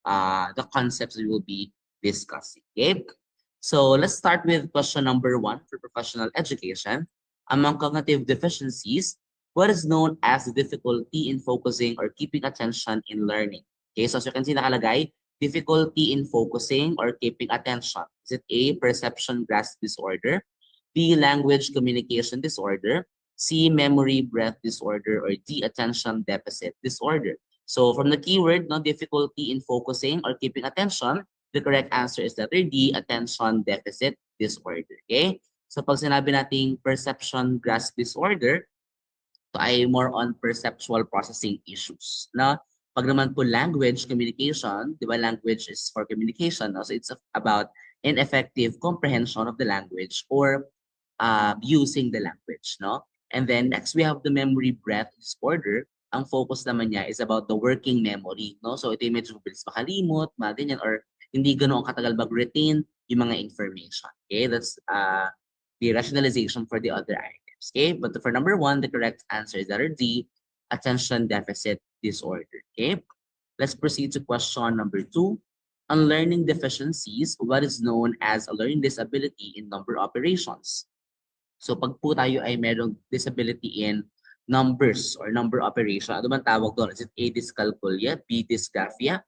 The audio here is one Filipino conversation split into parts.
the concepts we will be discussing. Okay? So let's start with question number 1 for professional education. Among cognitive deficiencies, what is known as the difficulty in focusing or keeping attention in learning? Okay, so as you can see nakalagay, difficulty in focusing or keeping attention. Is it A, perception grasp disorder, B, language communication disorder, C, memory breath disorder, or D, attention deficit disorder? So from the keyword, no, difficulty in focusing or keeping attention, the correct answer is letter D, attention deficit disorder. Okay? So pag sinabi nating perception grasp disorder, ito ay more on perceptual processing issues. Na pag naman po language communication, di ba language is for communication, no? So it's about ineffective comprehension of the language or using the language, no? And then next we have the memory breath disorder. Ang focus naman niya is about the working memory, no? So ito yung medyo mabilis makalimot, mga ganyan, or hindi ganoon katagal mag-retain yung mga information. Okay, that's the rationalization for the other items. Okay, but for number 1, the correct answer is letter D, attention deficit disorder. Okay, let's proceed to question number 2. On learning deficiencies, what is known as a learning disability in number operations? So pag po tayo ay merong disability in numbers or number operation, ano man tawag doon? Is it A, dyscalculia, B, dysgraphia,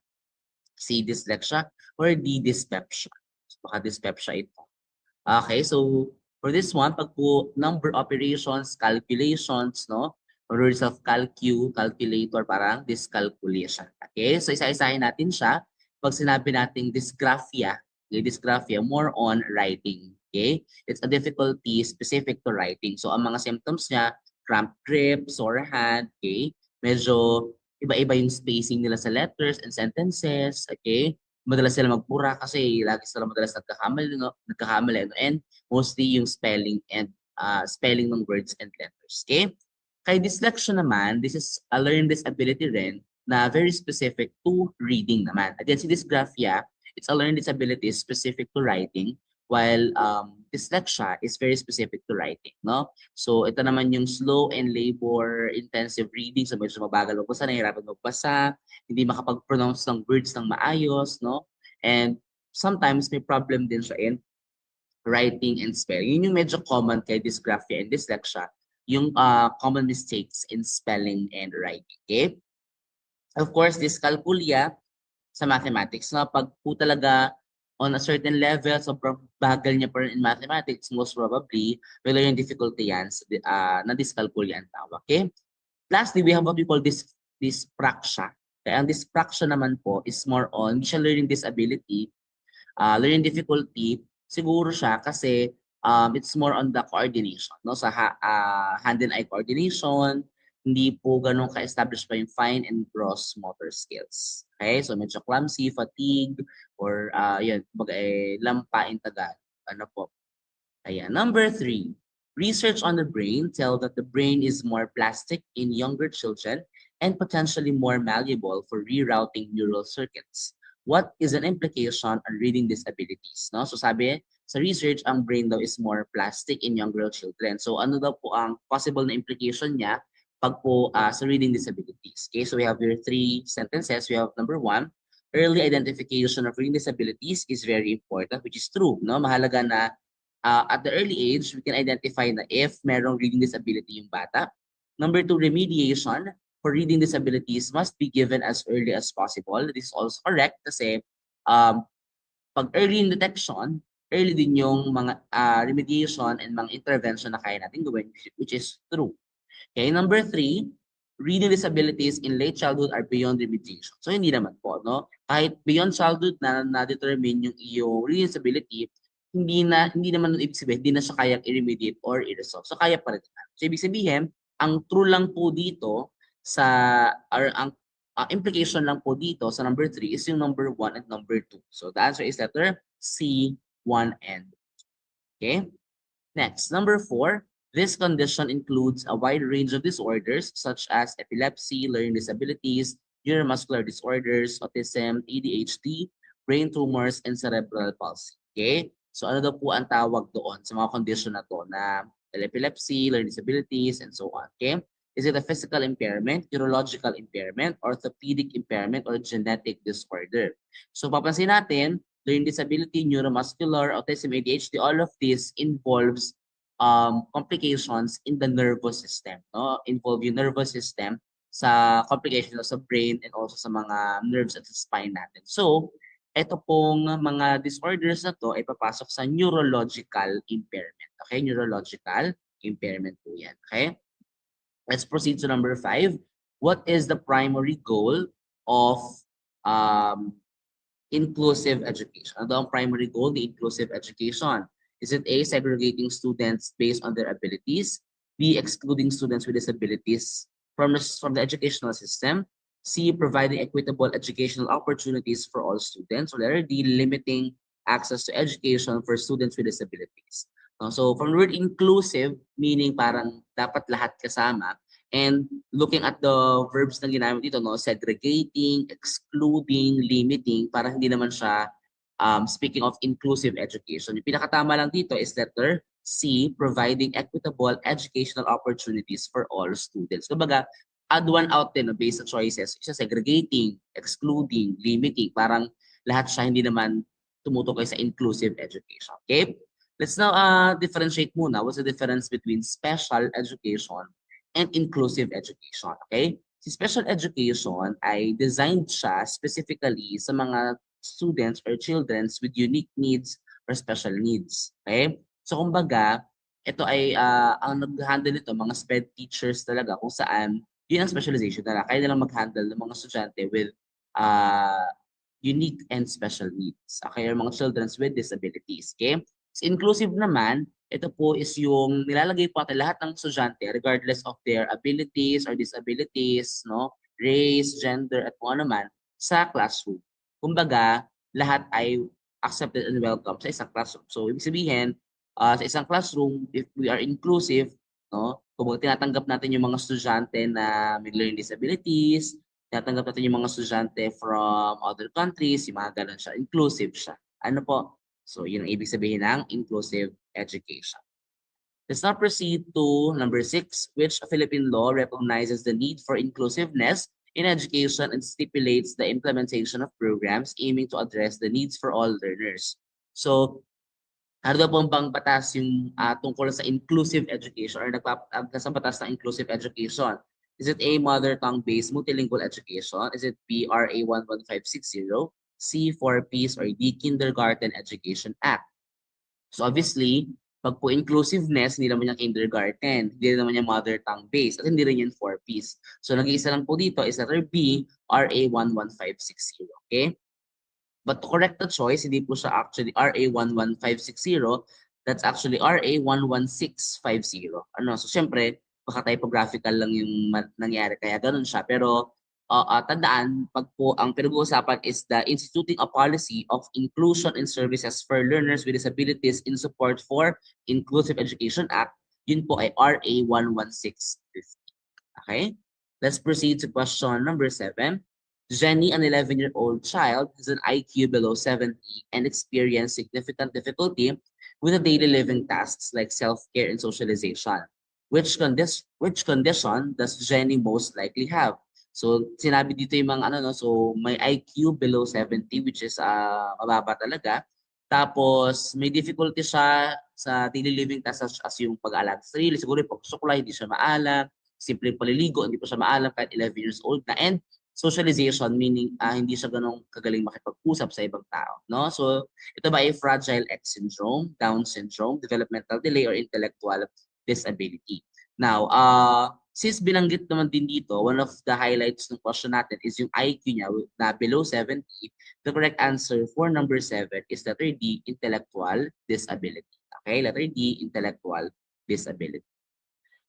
C, dyslexia, or D, dyspepsia? So baka dyspepsia ito. Okay, so for this one, pag po number operations, calculations, no? Rules of calculator, parang dyscalculation. Okay, so isa-isahin natin siya. Pag sinabi nating dysgraphia, okay, dysgraphia, more on writing. Okay, it's a difficulty specific to writing. So ang mga symptoms niya, cramped grip, sore hand, okay? Medyo iba-iba yung spacing nila sa letters and sentences, okay? Madalas sila magpura kasi lagi sila madalas nagkakamali, no? Nagkakamali, no? And mostly yung spelling and spelling ng words and letters. Okay? Kay dyslexia naman, this is a learning disability rin na very specific to reading naman. At yan si dysgraphia, it's a learning disability specific to writing, while dyslexia is very specific to writing, no? So ito naman yung slow and labor intensive reading, so medyo mabagal magbasa, nahihirapan magbasa, hindi makapag-pronounce ng words ng maayos, no? And sometimes may problem din siya in writing and spelling. Yun yung medyo common kay dysgraphia and dyslexia, yung common mistakes in spelling and writing. Okay? Of course, dyscalculia sa mathematics, na pag po talaga on a certain level, sobrang bagal niya pa rin in mathematics, most probably, may learning difficulty yan na dyscalculia ang tawag. Okay? Lastly, we have what we call dyspraxia. Kaya ang dyspraxia naman po is more on siya learning disability, learning difficulty, siguro siya kasi it's more on the coordination, no? Sa hand and eye coordination, hindi po ganun ka-establish pa yung fine and gross motor skills. Okay? So medyo clumsy, fatigue, or yun, kumbaga lampa in Tagalog. Ano po? Ayan. Number 3, research on the brain tell that the brain is more plastic in younger children and potentially more malleable for rerouting neural circuits. What is an implication on reading disabilities? No? So sabi, sa research, ang brain daw is more plastic in younger children. So ano daw po ang possible na implication niya pag po sa reading disabilities? Okay, so we have your 3 sentences. We have number 1, early identification of reading disabilities is very important, which is true. No? Mahalaga na at the early age, we can identify na if merong reading disability yung bata. Number 2, remediation for reading disabilities must be given as early as possible. This is also correct kasi pag early in detection, early din yung mga remediation and mga intervention na kaya natin gawin, which is true. Okay, number 3, reading disabilities in late childhood are beyond remediation. So hindi naman po, no? Kahit beyond childhood na-determine yung iyong reading disability, hindi naman ibig sabihin, hindi na siya kayang i-remediate or i-resolve. So kaya pa rin. So ibig sabihin, ang true lang po dito or ang implication lang po dito sa number 3 is yung number 1 and number 2. So the answer is letter C, 1 and 2. Okay? Next, number 4, this condition includes a wide range of disorders such as epilepsy, learning disabilities, neuromuscular disorders, autism, ADHD, brain tumors, and cerebral palsy. Okay? So ano daw po ang tawag doon sa mga condition na to na epilepsy, learning disabilities, and so on. Okay? Is it a physical impairment, neurological impairment, orthopedic impairment, or genetic disorder? So papansin natin, learning disability, neuromuscular, autism, ADHD, all of this involves complications in the nervous system, no? Involve yung nervous system sa complications sa brain and also sa mga nerves at sa spine natin. So, ito pong mga disorders na to ay papasok sa neurological impairment. Okay? Neurological impairment po yan. Okay? Let's proceed to number 5. What is the primary goal of um, inclusive education? Ano ang primary goal ng inclusive education? Is it A, segregating students based on their abilities? B, excluding students with disabilities from the educational system? C, providing equitable educational opportunities for all students? Or letter D, limiting access to education for students with disabilities? So from the word inclusive, meaning parang dapat lahat kasama. And looking at the verbs na ginamit dito, no, segregating, excluding, limiting, para hindi naman siya speaking of inclusive education. Yung pinakatama lang dito is letter C, providing equitable educational opportunities for all students. Kumbaga, add one out din no, based sa choices. Isa segregating, excluding, limiting. Parang lahat siya hindi naman tumutukoy sa inclusive education. Okay? Let's now differentiate muna. What's the difference between special education and inclusive education? Okay? Si special education ay designed siya specifically sa mga students or children with unique needs or special needs. Okay? So kumbaga, ito ay ang nag-handle nito mga SPED teachers talaga kung saan yun ang specialization nila. Kaya nilang mag-handle ng mga estudyante with unique and special needs. Okay? Or mga children with disabilities. Okay? So inclusive naman, ito po is yung nilalagay po natin lahat ng estudyante regardless of their abilities or disabilities, no, race, gender, at kung ano man sa classroom. Kumbaga, lahat ay accepted and welcome sa isang classroom. So, ibig sabihin, sa isang classroom, if we are inclusive, no, kung tinatanggap natin yung mga estudyante na may learning disabilities, tinatanggap natin yung mga estudyante from other countries, yung mga ganun siya, inclusive siya. Ano po? So, yun ang ibig sabihin ng inclusive education. Let's now proceed to number 6, which Philippine law recognizes the need for inclusiveness in education and stipulates the implementation of programs aiming to address the needs for all learners. So, ano daw pong bang batas yung tungkol sa inclusive education or nasa batas ng inclusive education? Is it A, mother tongue-based multilingual education? Is it B, RA 11560? C, 4Ps, or D, Kindergarten Education Act? So obviously, pag po inclusiveness, hindi naman yung kindergarten, hindi naman yung mother tongue based, at hindi rin yung 4Ps. So nag-iisa lang po dito is letter B, RA 11560. Okay? But to correct the choice, hindi po siya actually RA 11560, that's actually RA 11650. Ano? So syempre, baka typographical lang yung nangyari, kaya ganun siya. Pero tandaan, pag po ang pinag-uusapan is the instituting a policy of inclusion and services for learners with disabilities in support for Inclusive Education Act, yun po ay RA 11650. Okay? Let's proceed to question number 7. Jenny, an 11-year-old child, has an IQ below 70 and experienced significant difficulty with the daily living tasks like self-care and socialization. Which condition does Jenny most likely have? So sinabi dito yung mga ano, no, so may IQ below 70, which is mababa talaga. Tapos may difficulty siya sa daily living tasks as yung pag-aalag sa sarili. Siguro yung pagsusuklay, hindi siya maalam. Simpleng paliligo, hindi pa siya maalam kahit 11 years old na. And socialization, meaning hindi siya ganong kagaling makipag-usap sa ibang tao. No? So ito ba ay Fragile X syndrome, Down syndrome, developmental delay, or intellectual disability? Now, since binanggit naman din dito, one of the highlights ng question natin is yung IQ niya na below 70. The correct answer for number 7 is letter D, intellectual disability. Okay, letter D, intellectual disability.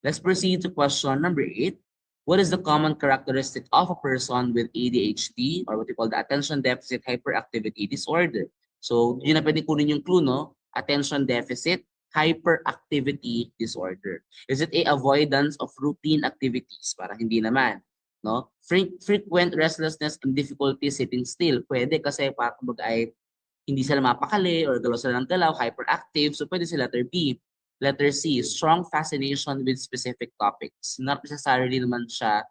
Let's proceed to question number 8. What is the common characteristic of a person with ADHD, or what we call the attention deficit hyperactivity disorder? So, yun na pwede kunin yung clue, no? Attention deficit hyperactivity disorder. Is it A, avoidance of routine activities? Para hindi naman. No? Frequent restlessness and difficulty sitting still. Pwede kasi para kumbaga ay hindi sila mapakali or galaw sila ng galaw, hyperactive. So pwede sila letter B. Letter C, strong fascination with specific topics. Not necessarily naman siya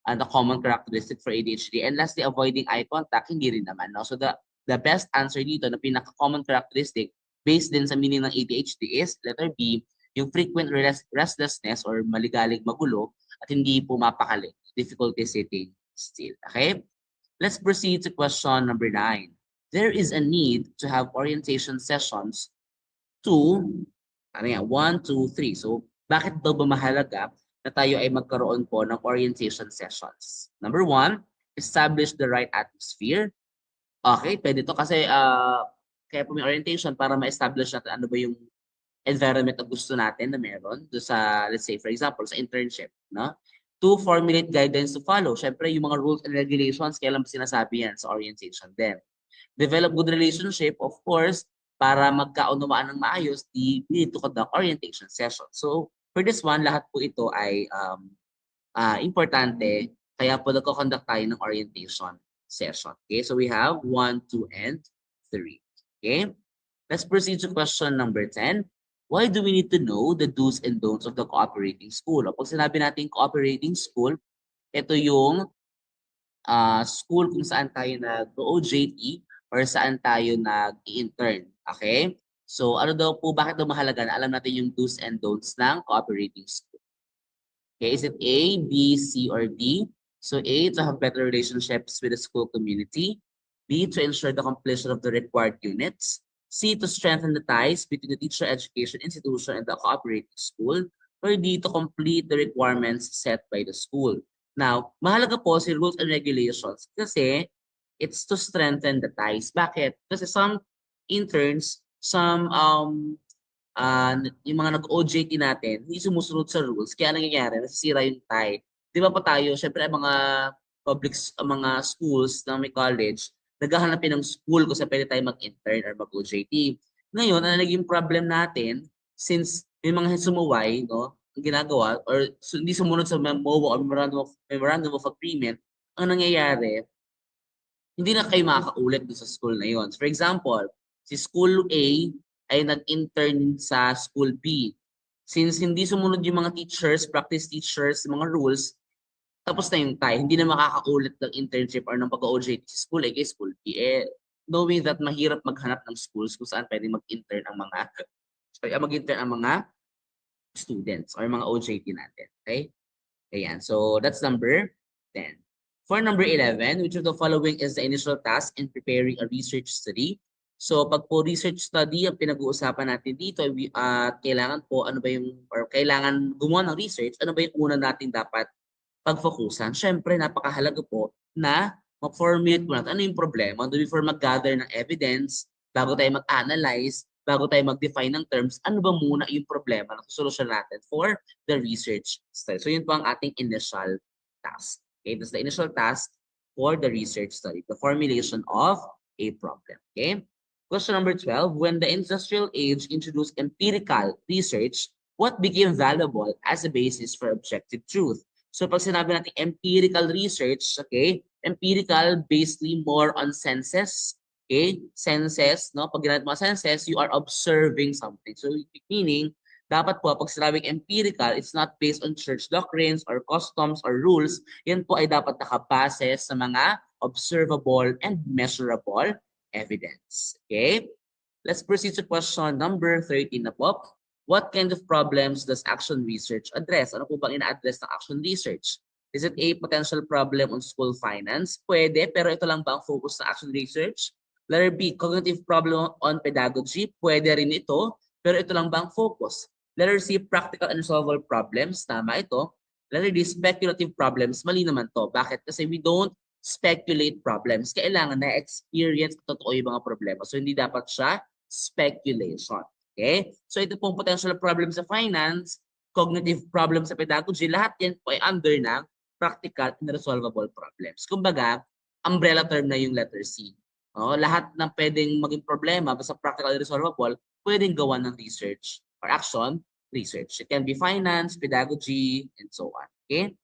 the common characteristic for ADHD. And lastly, avoiding eye contact, hindi rin naman. No? So the best answer dito na pinaka-common characteristic based din sa meaning ng ADHD is letter B, yung frequent restlessness or maligalig magulo at hindi pumapakali. Difficulty sitting still. Okay? Let's proceed to question number 9. There is a need to have orientation sessions to, 1, 2, 3. So, bakit daw ba mahalaga na tayo ay magkaroon po ng orientation sessions? Number 1, establish the right atmosphere. Okay, pwede to kasi kaya po may orientation para ma-establish natin ano ba yung environment na gusto natin na meron do sa, let's say, for example, sa internship. No? 2, formulate guidelines to follow. Siyempre, yung mga rules and regulations, kailan ba sinasabi yan sa orientation din. Develop good relationship, of course, para magkaunawaan ng maayos, we need to conduct orientation session. So, for this one, lahat po ito ay importante, kaya po nagko-conduct tayo ng orientation session. Okay, so we have 1, 2, and 3. Okay, let's proceed to question number 10. Why do we need to know the do's and don'ts of the cooperating school? O, pag sinabi natin cooperating school, ito yung school kung saan tayo nag-OJT or saan tayo nag-intern. Okay? So ano daw po, bakit daw mahalaga na alam natin yung do's and don'ts ng cooperating school? Okay, is it A, B, C, or D? So A, to have better relationships with the school community. B, to ensure the completion of the required units. C, to strengthen the ties between the teacher education institution and the cooperating school. Or D, to complete the requirements set by the school. Now, mahalaga po si rules and regulations kasi it's to strengthen the ties. Bakit? Kasi some interns, some yung mga nag-OJT natin, hindi sumusunod sa rules, kaya nangyayari, nasisira yung tie. Di ba po tayo, syempre ang mga mga schools na may college, naghahanapin ng school kung saan pwede tayo mag-intern or mag-OJT. Ngayon, ang naging problem natin, since may mga sumuway, no, ang ginagawa, or hindi sumunod sa MOA or Memorandum of Agreement, ang nangyayari, hindi na kayo makakaulit doon sa school na yon. For example, si School A ay nag-intern sa School B. Since hindi sumunod yung mga teachers, practice teachers, mga rules, tapos na yung tie, hindi na makakaulit ng internship or ng pag-OJT si School A kay School B. Knowing that mahirap maghanap ng schools kung saan pwede mag-intern ang mga students or mga OJT natin. Okay? Ayan. So, that's number 10. For number 11, which of the following is the initial task in preparing a research study? So, pag po research study, ang pinag-uusapan natin dito, kailangan po, kailangan gumawa ng research, ano ba yung una natin dapat pag-focusan? Siyempre, napakahalaga po na mag-formulate po natin ano yung problema before mag-gather ng evidence, bago tayo mag-analyze, bago tayo mag-define ng terms, ano ba muna yung problema na solusyon natin for the research study. So, yun po ang ating initial task. Okay, that's the initial task for the research study, the formulation of a problem. Okay. Question number 12, when the industrial age introduced empirical research, what became valuable as a basis for objective truth? So pag sinabi natin empirical research, okay, empirical basically more on senses, okay, senses, no? Pag ginamit mga senses, you are observing something. So meaning, dapat po pag sinabing empirical, it's not based on church doctrines or customs or rules. Yan po ay dapat nakabase sa mga observable and measurable evidence. Okay? Let's proceed to question number 13 na po. What kind of problems does action research address? Ano po bang ina-address ng action research? Is it a potential problem on school finance? Pwede, pero ito lang ba ang focus ng action research? Letter B, cognitive problem on pedagogy? Pwede rin ito, pero ito lang ba ang focus? Letter C, practical and solvable problems? Tama ito. Letter D, speculative problems? Mali naman to. Bakit? Kasi we don't speculate problems. Kailangan na experience totoo yung mga problema. So hindi dapat siya speculation. Okay? So ito pong potential problem sa finance, cognitive problem sa pedagogy, lahat yan po ay under ng practical and resolvable problems. Kumbaga, umbrella term na yung letter C. Lahat ng pwedeng maging problema basta practical and resolvable, pwedeng gawa ng research or action research. It can be finance, pedagogy, and so on. Okay?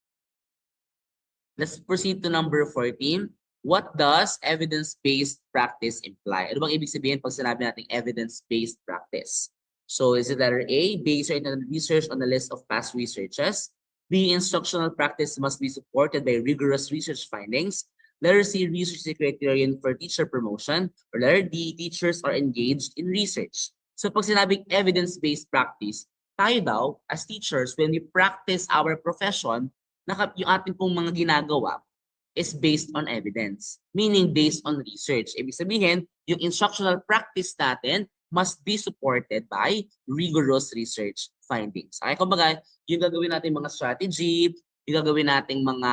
Let's proceed to number 14. What does evidence-based practice imply? Ano bang ibig sabihin pag sinabi natin evidence-based practice? So is it letter A, based on research on the list of past researches? B, instructional practice must be supported by rigorous research findings. Letter C, research is a criterion for teacher promotion. Or letter D, teachers are engaged in research. So pag sinabing evidence-based practice, tayo daw, as teachers, when we practice our profession, yung ating pong mga ginagawa is based on evidence, meaning based on research. Ibig sabihin, yung instructional practice natin must be supported by rigorous research findings. Okay, kumbaga, yung gagawin natin mga strategy, yung gagawin nating mga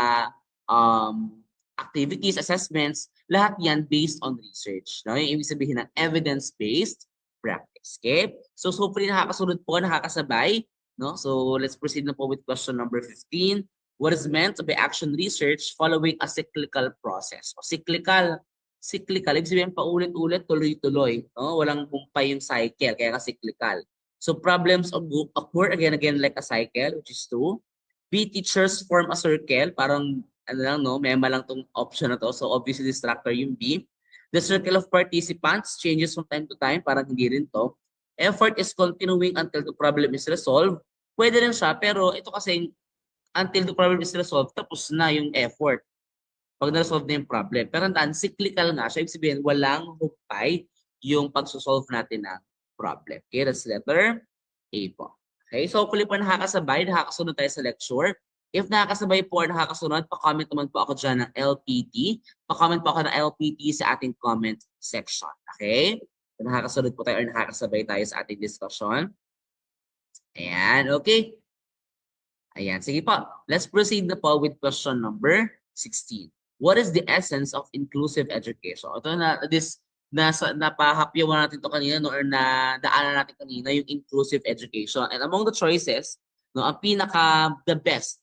activities, assessments, lahat yan based on research. No? Yung ibig sabihin ng evidence-based practice. Okay? So hopefully nakakasunod po, nakakasabay. No? So let's proceed na po with question number 15. What is meant by action research following a cyclical process? O cyclical, ibig sabihin paulit-ulit, tuloy-tuloy. No? Walang humpay yung cycle, kaya ka cyclical. So problems occur again like a cycle, which is 2. B, teachers form a circle, parang ano lang, no? Mema lang tong option na to. So obviously distractor yung B. The circle of participants changes from time to time, parang hindi rin to. Effort is continuing until the problem is resolved. Pwede rin siya, pero ito kasi until the problem is resolved, tapos na yung effort. Pag na-resolve na yung problem. Pero tandaan, cyclical nga siya. Ibig sabihin, walang hukay yung pag-solve natin ng problem. Okay, that's letter A po. Okay, so hopefully po nakakasabay, nakakasunod tayo sa lecture. If nakakasabay po or nakakasunod, pa-comment naman po ako dyan ng LPT. Pa-comment po ako ng LPT sa ating comment section. Okay? So, nakakasunod po tayo or nakakasabay tayo sa ating discussion. Ayan, okay. Ayan, sige po. Let's proceed na po with question number 16. What is the essence of inclusive education? Ito na, napahapyawan natin ito kanina, no, or daanan natin kanina yung inclusive education. And among the choices, no, ang the best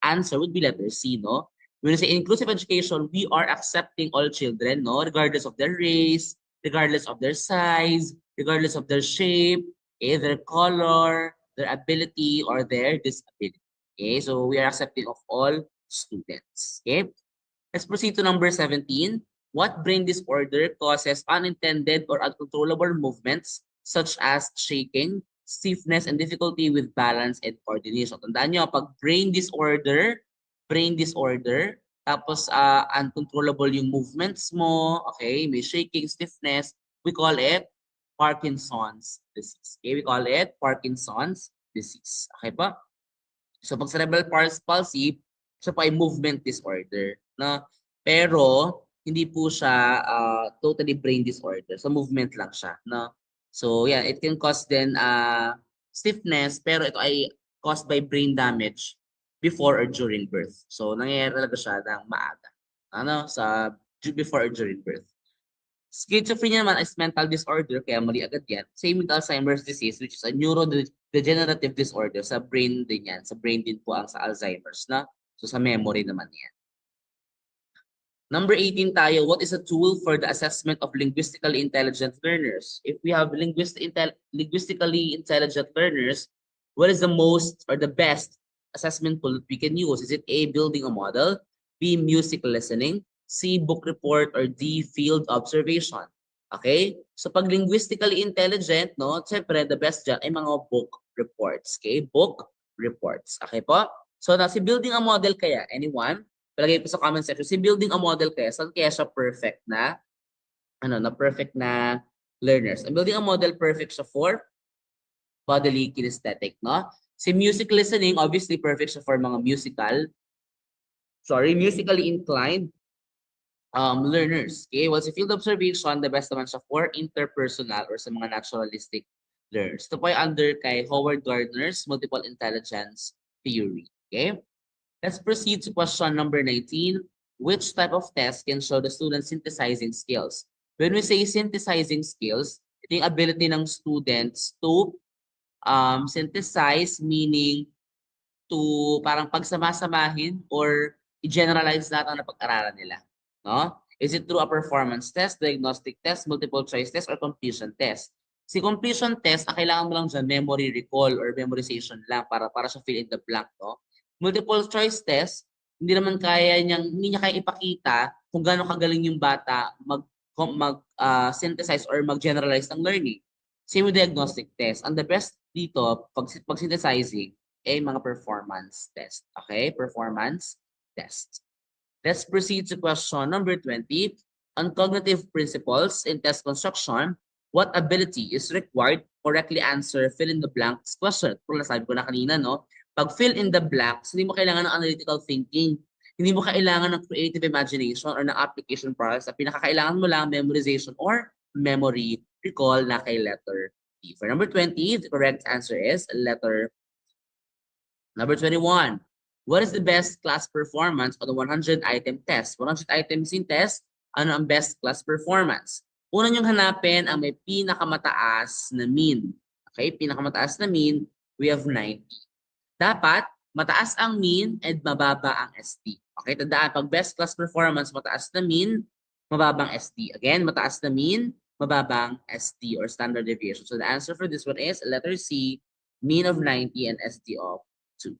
answer would be letter C, no? When we say inclusive education, we are accepting all children, no, regardless of their race, regardless of their size, regardless of their shape, their color, their ability, or their disability. Okay, so we are accepting of all students. Okay, let's proceed to number 17. What brain disorder causes unintended or uncontrollable movements such as shaking, stiffness, and difficulty with balance and coordination? Tandaan nyo, pag brain disorder, tapos uncontrollable yung movements mo, okay, may shaking, stiffness, we call it Parkinson's disease. Okay, we call it Parkinson's disease. Okay pa? So pag cerebral palsy, siya po ay movement disorder. No? Pero hindi po siya totally brain disorder. So movement lang siya. No? So yeah, it can cause then stiffness, pero ito ay caused by brain damage before or during birth. So nangyayari talaga siya ng maaga. Ano? Before or during birth. Schizophrenia naman is mental disorder, kaya mali agad yan. Same with Alzheimer's disease, which is a neurodegenerative disorder. Sa brain din yan. Sa brain din po ang sa Alzheimer's, na. So sa memory naman yan. Number 18 tayo, what is a tool for the assessment of linguistically intelligent learners? If we have linguistically intelligent learners, what is the most or the best assessment tool we can use? Is it A, building a model, B, music listening, C, book report, or D, field observation? Okay? So pag linguistically intelligent, no, siyempre the best dyan ay mga book reports. Okay? Book reports. Okay po? So na si building a model kaya, anyone? Palagay po sa comment section, si building a model kaya, saan kaya siya perfect na, perfect na learners? Ang building a model perfect siya for bodily kinesthetic, no? Si music listening, obviously perfect siya for mga musically inclined learners. Okay, well, si field observation, the best naman siya for interpersonal or sa mga naturalistic learners. Ito po ay under kay Howard Gardner's multiple intelligence theory. Okay? Let's proceed to question number 19. Which type of test can show the student synthesizing skills? When we say synthesizing skills, ito yung ability ng students to synthesize, meaning to parang pagsama-samahin or i-generalize natin ang pag-aralan nila. No? Is it through a performance test, diagnostic test, multiple choice test, or completion test? Si completion test, ang kailangan mo lang dyan, memory recall or memorization lang para siya fill in the blank. No? Multiple choice test, hindi niya kaya ipakita kung gaano kagaling yung bata mag-synthesize or mag-generalize ng learning. Same with diagnostic test. Ang the best dito, pag synthesizing, ay mga performance test. Okay? Performance test. Let's proceed to question number 20. On cognitive principles in test construction, what ability is required to correctly answer fill in the blanks question? Kung nasabi ko na kanina, no? Pag fill in the blanks, hindi mo kailangan ng analytical thinking. Hindi mo kailangan ng creative imagination or ng application process. Ang pinakakailangan mo lang memorization or memory recall na kay letter D. For number 20, the correct answer is letter number 21. What is the best class performance on the 100-item test? 100 items in test, ano ang best class performance? Una niyong hanapin ang may pinakamataas na mean. Okay, pinakamataas na mean, we have 90. Dapat mataas ang mean and mababa ang ST. Okay, tandaan, pag best class performance, mataas na mean, mababang ST. Again, mataas na mean, mababang ST or standard deviation. So the answer for this one is letter C, mean of 90 and ST of 2.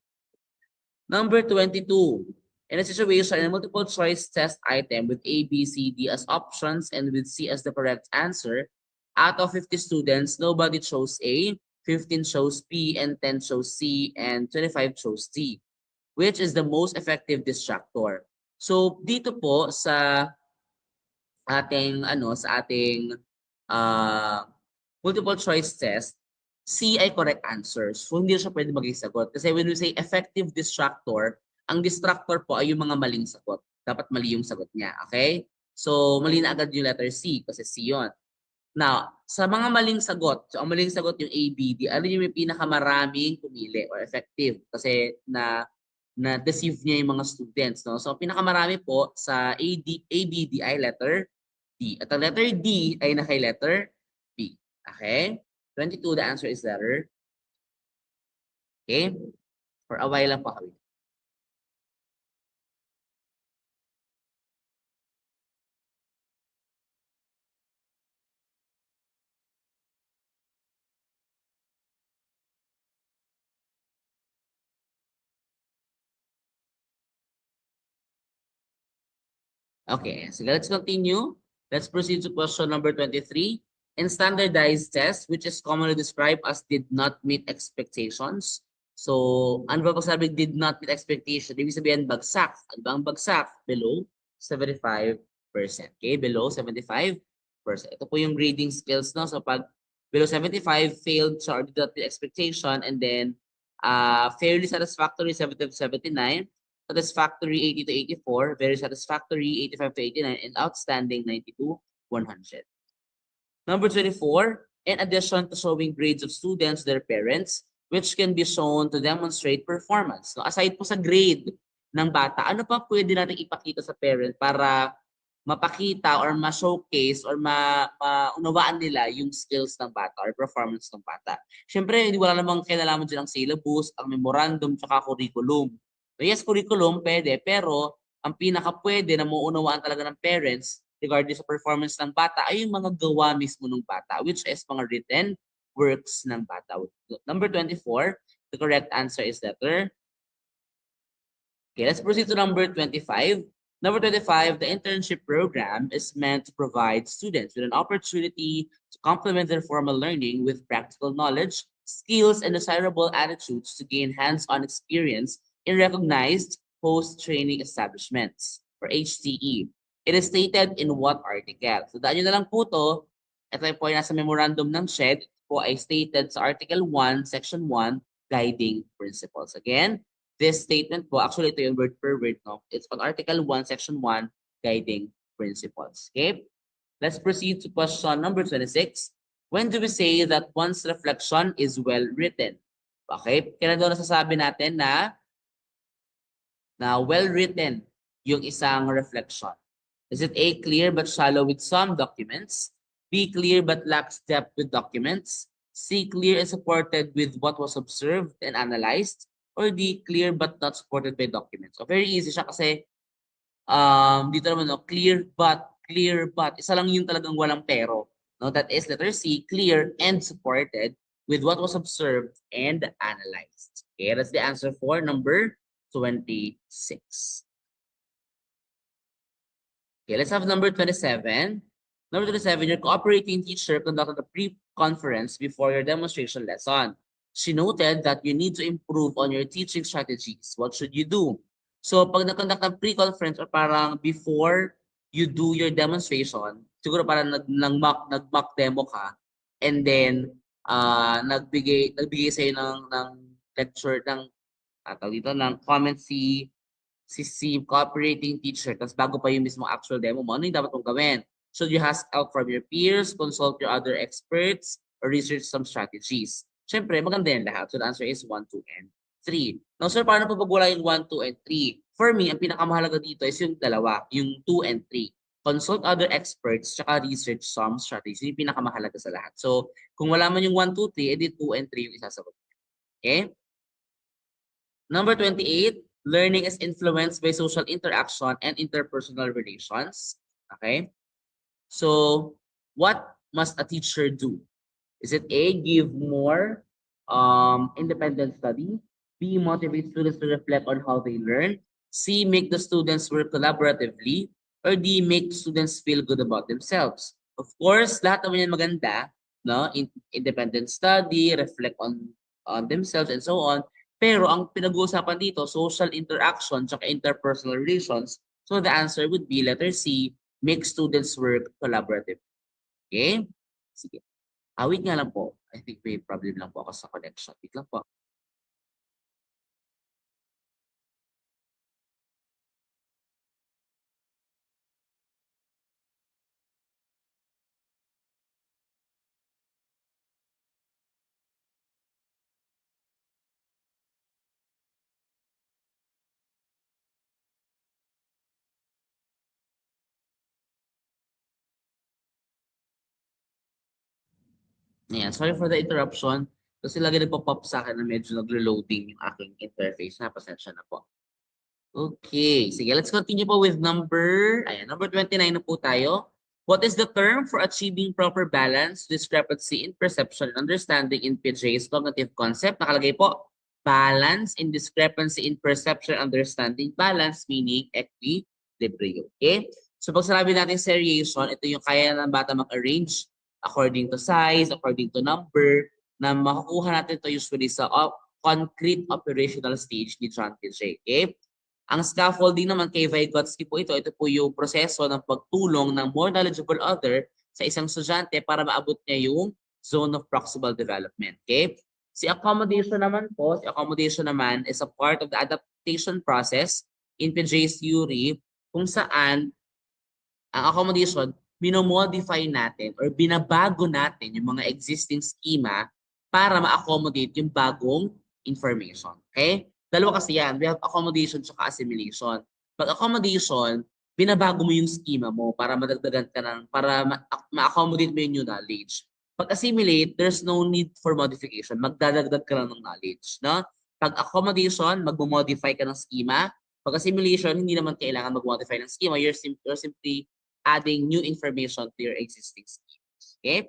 Number 22. In a situation, in a multiple choice test item with A, B, C, D as options and with C as the correct answer, out of 50 students, nobody chose A, 15 chose B, and 10 chose C, and 25 chose D. Which is the most effective distractor? So dito po sa ating multiple choice test, C ay correct answer. So hindi siya pwede maging sagot. Kasi when we say effective distractor, ang distractor po ay yung mga maling sagot. Dapat mali yung sagot niya. Okay? So mali na agad yung letter C kasi C yun. Now, sa mga maling sagot, so ang maling sagot yung A, B, D, ano yung may pinakamaraming pumili or effective? Kasi na-deceive niya yung mga students. No? So pinakamarami po sa A, B, D ay letter D. At ang letter D ay naka letter B. Okay? 22, the answer is letter. Okay? For a while lang po kami. Okay, so let's continue. Let's proceed to question number 23. In standardized test, which is commonly described as did not meet expectations. So, ano ba pag sabi did not meet expectation? Ibig sabihin bagsak. Ano ba ang bagsak? Below 75%. Okay, below 75%. Ito po yung grading skills, no? So, pag below 75, failed siya or did not meet expectation, and then fairly satisfactory, 70 to 79. Satisfactory 80 to 84, very satisfactory 85 to 89, and outstanding 90 to 100. Number 24, in addition to showing grades of students, their parents, which can be shown to demonstrate performance. So aside po sa grade ng bata, ano pa pwede natin ipakita sa parent para mapakita or ma-showcase or maunawaan nila yung skills ng bata or performance ng bata? Siyempre, wala namang kinalaman dyan ang syllabus, ang memorandum, tsaka curriculum. So yes, curriculum pwede, pero ang pinaka pwede na mauunawaan talaga ng parents regarding sa performance ng bata ay yung mga gawa mismo ng bata, which is mga written works ng bata. Number 24, the correct answer is letter. Okay, let's proceed to number 25. Number 25, the internship program is meant to provide students with an opportunity to complement their formal learning with practical knowledge, skills, and desirable attitudes to gain hands-on experience in recognized post-training establishments, or HTE. It is stated in what article? So daan nyo na lang po to. Ito po ay nasa memorandum ng SHED. Ito po ay stated sa Article 1, Section 1, Guiding Principles. Again, this statement po, actually ito yung word per word, no? It's on Article 1, Section 1, Guiding Principles. Okay? Let's proceed to question number 26. When do we say that one's reflection is well written? Okay? Kailan doon nasasabi natin na well written yung isang reflection? Is it A, clear but shallow with some documents? B, clear but lacks depth with documents? C, clear and supported with what was observed and analyzed? Or D, clear but not supported by documents? So very easy siya kasi dito naman, no, clear but, isa lang yung talagang walang pero. No? That is letter C, clear and supported with what was observed and analyzed. Okay, that's the answer for number 26. Okay, let's have number 27. Number 27, your cooperating teacher conducted a pre-conference before your demonstration lesson. She noted that you need to improve on your teaching strategies. What should you do? So pag nag-conduct ng pre-conference or parang before you do your demonstration, siguro parang nag-mock demo ka, and then nagbigay sa'yo ng lecture, ng dito, ng comment si cooperating teacher, tapos bago pa yung mismo actual demo mo, ano yung dapat mong gawin? So you ask help from your peers, consult your other experts, or research some strategies. Siyempre, maganda yan lahat. So the answer is 1, 2, and 3. Now, sir, paano po pagwala yung 1, 2, and 3? For me, ang pinakamahalaga dito is yung dalawa, yung 2 and 3. Consult other experts, tsaka research some strategies. Yung pinakamahalaga sa lahat. So, kung wala man yung 1, 2, 3, edi 2 and 3 yung isasagot. Okay? Number 28, learning is influenced by social interaction and interpersonal relations. Okay? So, what must a teacher do? Is it A, give more independent study? B, motivate students to reflect on how they learn? C, make the students work collaboratively? Or D, make students feel good about themselves? Of course, lahat naman yan maganda, no? Independent study, reflect on themselves, and so on. Pero ang pinag-uusapan dito, social interaction at interpersonal relations. So the answer would be letter C, make students work collaboratively. Okay? Sige. Wait nga lang po. I think may problem lang po ako sa connection. Wait lang po. Ayan, sorry for the interruption. Kasi lagi nagpo-pop sa akin na medyo naglo-loading yung aking interface. Pasensya na po. Okay, sige, let's continue po with number 29 na po tayo. What is the term for achieving proper balance, discrepancy in perception and understanding in PJ's cognitive concept? Nakalagay po, balance in discrepancy in perception and understanding. Balance meaning equilibrium. Okay? So pag sinabi natin seriation, ito yung kaya ng bata mag-arrange according to size, according to number, na makukuha natin ito usually sa concrete operational stage ni John PJ. Okay? Ang scaffolding naman kay Vygotsky po ito po yung proseso ng pagtulong ng more knowledgeable other sa isang estudyante para maabot niya yung zone of proximal development. Okay? Si accommodation naman is a part of the adaptation process in PJ's theory kung saan ang accommodation, minomodify natin or binabago natin yung mga existing schema para ma-accommodate yung bagong information. Okay? Dalawa kasi yan. We have accommodation at assimilation. Pag accommodation, binabago mo yung schema mo para madagdagan ka para ma-accommodate mo yung new knowledge. Pag assimilate, there's no need for modification. Magdadagdag ka lang ng knowledge. No? Pag accommodation, mag-modify ka ng schema. Pag assimilation, hindi naman kailangan mag-modify ng schema. You're simply adding new information to your existing schemes. Okay?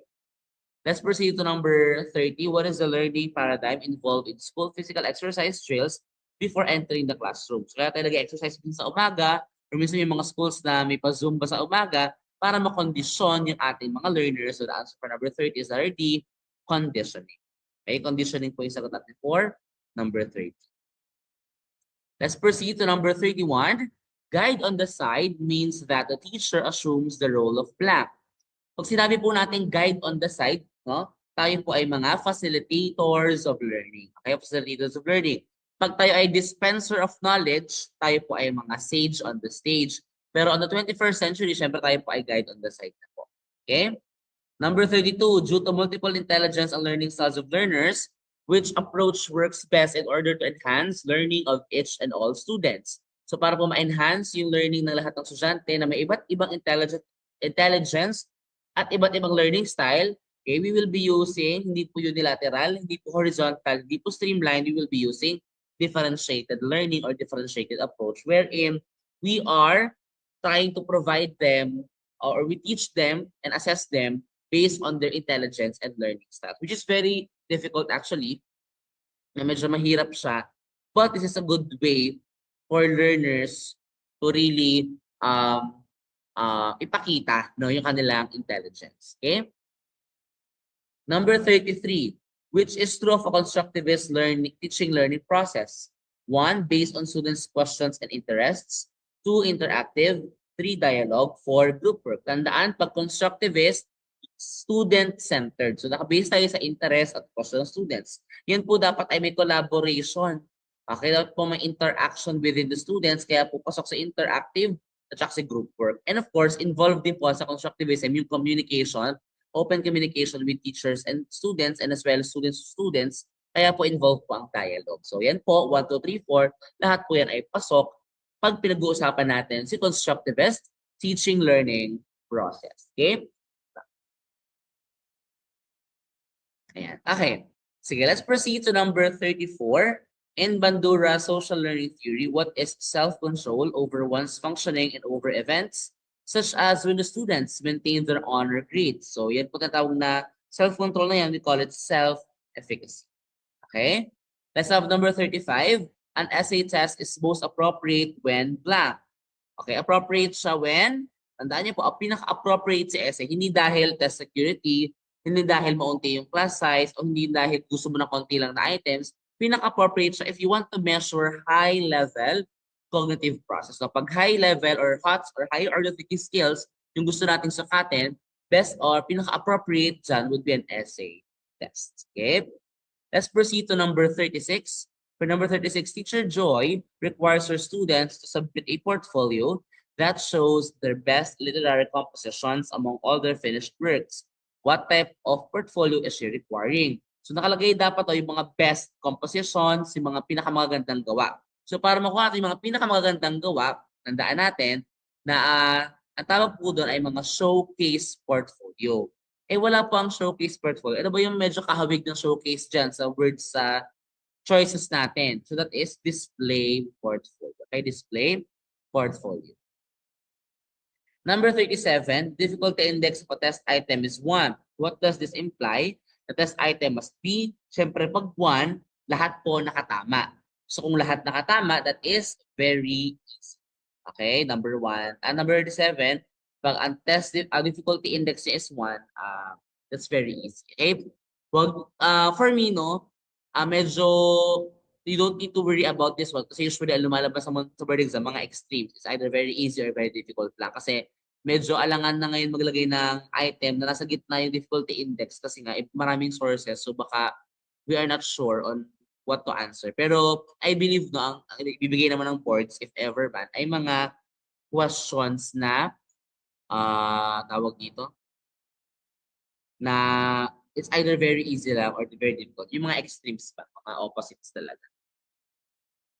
Let's proceed to number 30. What is the learning paradigm involved in school physical exercise drills before entering the classroom? So, kaya tayo nag-exercise din sa umaga, or minsan may mga schools na may pa-zumba sa umaga para makondisyon yung ating mga learners. So, the answer for number 30 is letter D, conditioning. Okay? Conditioning po yung sagot natin for number 30. Let's proceed to number 31. Guide on the side means that the teacher assumes the role of blank. Pag sinabi po natin guide on the side, no? Tayo po ay mga facilitators of learning. Okay, facilitators of learning. Pag tayo ay dispenser of knowledge, tayo po ay mga sage on the stage. Pero on the 21st century, syempre tayo po ay guide on the side na po. Okay? Number 32, due to multiple intelligence and learning styles of learners, which approach works best in order to enhance learning of each and all students. So para po ma-enhance yung learning ng lahat ng estudyante na may iba't ibang intelligence at iba't ibang learning style, okay, we will be using, hindi po unilateral, hindi po horizontal, hindi po streamlined, we will be using differentiated learning or differentiated approach wherein we are trying to provide them or we teach them and assess them based on their intelligence and learning style, which is very difficult actually, na medyo mahirap siya, but this is a good way for learners to really ipakita no, yung kanilang intelligence. Okay? Number 33, which is true of a constructivist teaching learning process. 1, based on students' questions and interests. 2, interactive. 3, dialogue. 4, group work. Tandaan, pag constructivist, student-centered. So nakabase tayo sa interest at question ng students. Yan po dapat ay may collaboration. Okay, dapat po may interaction within the students, kaya po pasok sa interactive at saka sa group work. And of course, involved din po sa constructivism yung communication, open communication with teachers and students, and as well as students to students, kaya po involved po ang dialogue. So yan po, 1, 2, 3, 4, lahat po yan ay pasok pag pinag-uusapan natin si constructivist teaching learning process. Okay? Ayan. Okay. Sige, let's proceed to number 34. In Bandura Social Learning Theory, what is self-control over one's functioning and over events, such as when the students maintain their honor grades? So, yan po tatawag na self-control na yan. We call it self-efficacy. Okay? Let's have number 35. An essay test is most appropriate when blank. Okay, appropriate siya when, tandaan niyo po, pinaka-appropriate si essay, hindi dahil test security, hindi dahil maunti yung class size, o hindi dahil gusto mo na konti lang na items, pinaka-appropriate siya if you want to measure high-level cognitive process. So pag high-level or HOTS or higher order thinking skills, yung gusto nating sukatin, best or pinaka-appropriate dyan would be an essay test. Okay? Let's proceed to number 36. For number 36, Teacher Joy requires her students to submit a portfolio that shows their best literary compositions among all their finished works. What type of portfolio is she requiring? So nakalagay dapat yung mga best compositions, yung mga pinakamagandang gawa. So para makuha natin yung mga pinakamagandang gawa, tandaan natin na ang tawag po doon ay mga showcase portfolio. Eh wala po ang showcase portfolio. Ano ba yung medyo kahawig ng showcase dyan sa words sa choices natin? So that is display portfolio. Okay, display portfolio. Number 37, difficulty index of a test item is 1. What does this imply? The test item must be, syempre pag 1, lahat po nakatama. So kung lahat nakatama, that is very easy. Okay, number 1. And number 37, pag ang test difficulty index niya is 1, that's very easy. Okay? Well, for me, no, medyo you don't need to worry about this one kasi usually lumalabas sa board exam, mga extremes. It's either very easy or very difficult lang. Kasi medyo alangan na ngayon maglagay ng item na nasa gitna yung difficulty index kasi nga maraming sources. So baka we are not sure on what to answer. Pero I believe no, ang ibibigay naman ng boards, if ever man, ay mga questions na tawag dito, na it's either very easy lang or very difficult. Yung mga extremes pa, mga opposites talaga.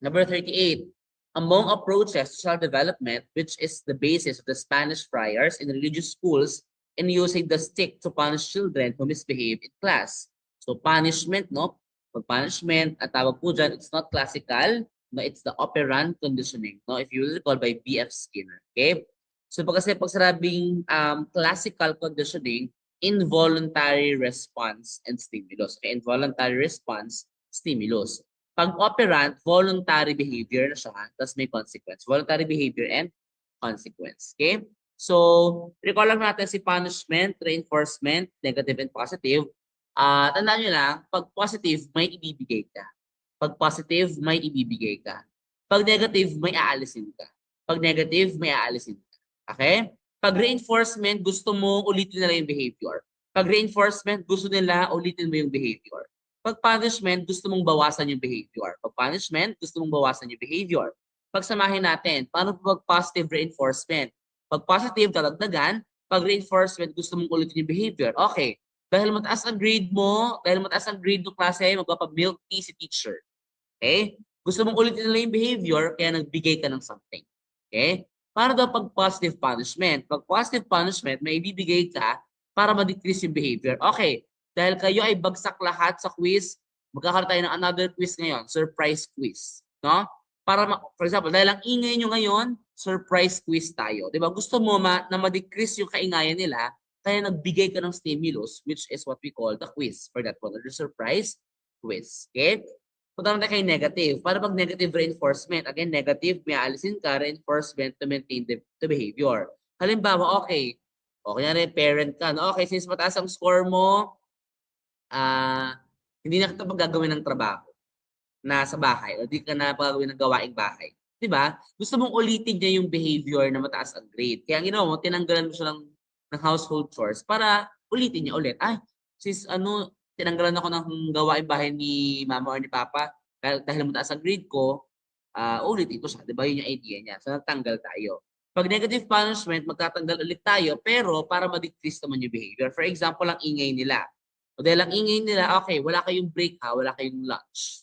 Number 38, among approaches to child development, which is the basis of the Spanish friars in religious schools in using the stick to punish children who misbehave in class. So punishment, no? Pag punishment, at tawag po dyan, it's not classical, no? It's the operant conditioning, no? If you will recall by B.F. Skinner, okay? So pag sarabing classical conditioning, involuntary response and stimulus. Okay? Involuntary response, stimulus. Pag operant, voluntary behavior na siya, tapos may consequence. Voluntary behavior and consequence. Okay? So, recall lang natin si punishment, reinforcement, negative and positive. Tandaan nyo lang, pag positive, may ibibigay ka. Pag positive, may ibibigay ka. Pag negative, may aalisin ka. Pag negative, may aalisin ka. Okay? Pag reinforcement, gusto mo ulitin nila yung behavior. Pag reinforcement, gusto nila ulitin mo yung behavior. Pag punishment, gusto mong bawasan yung behavior. Pag punishment, gusto mong bawasan yung behavior. Pagsamahin natin, paano pag positive reinforcement? Pag positive, talagdagan. Pag reinforcement, gusto mong ulitin yung behavior. Okay, dahil mataas ang grade mo, dahil mataas ang grade ng klase, magpapamilk tea si teacher. Okay? Gusto mong ulitin nila yung behavior, kaya nagbigay ka ng something. Okay? Paano daw pag positive punishment? Pag positive punishment, may ibibigay ka para ma-decrease yung behavior. Okay, dahil kayo ay bagsak lahat sa quiz, magkakaroon tayo ng another quiz ngayon, surprise quiz. No? Para, for example, dahil ang ingay nyo ngayon, surprise quiz tayo. Diba? Gusto mo na ma-decrease yung kaingayan nila, kaya nagbigay ka ng stimulus, which is what we call the quiz for that one, the surprise quiz. Okay? Punta naman kay negative. Para pag negative reinforcement, again, negative, may aalisin ka, reinforcement to maintain the behavior. Halimbawa, okay. O, kunyari, parent ka. No? Okay, since mataas ang score mo, hindi na kita paggagawin ng trabaho na sa bahay o di ka na paggagawin ng gawaing bahay. Di ba? Gusto mong ulitin niya yung behavior na mataas ang grade. Kaya ang ginawa mo, tinanggalan mo siya ng household chores para ulitin niya ulit. Ay, sis, tinanggalan ako ng gawaing bahay ni mama or ni papa dahil mataas ang grade ko, ulitin ko siya. Di ba? Yun yung idea niya. So, nagtanggal tayo. Pag negative punishment, magtatanggal ulit tayo, pero para ma-decrease naman yung behavior. For example, ang ingay nila. O dahil ang ingay nila, okay, wala kayong break ha, wala kayong lunch.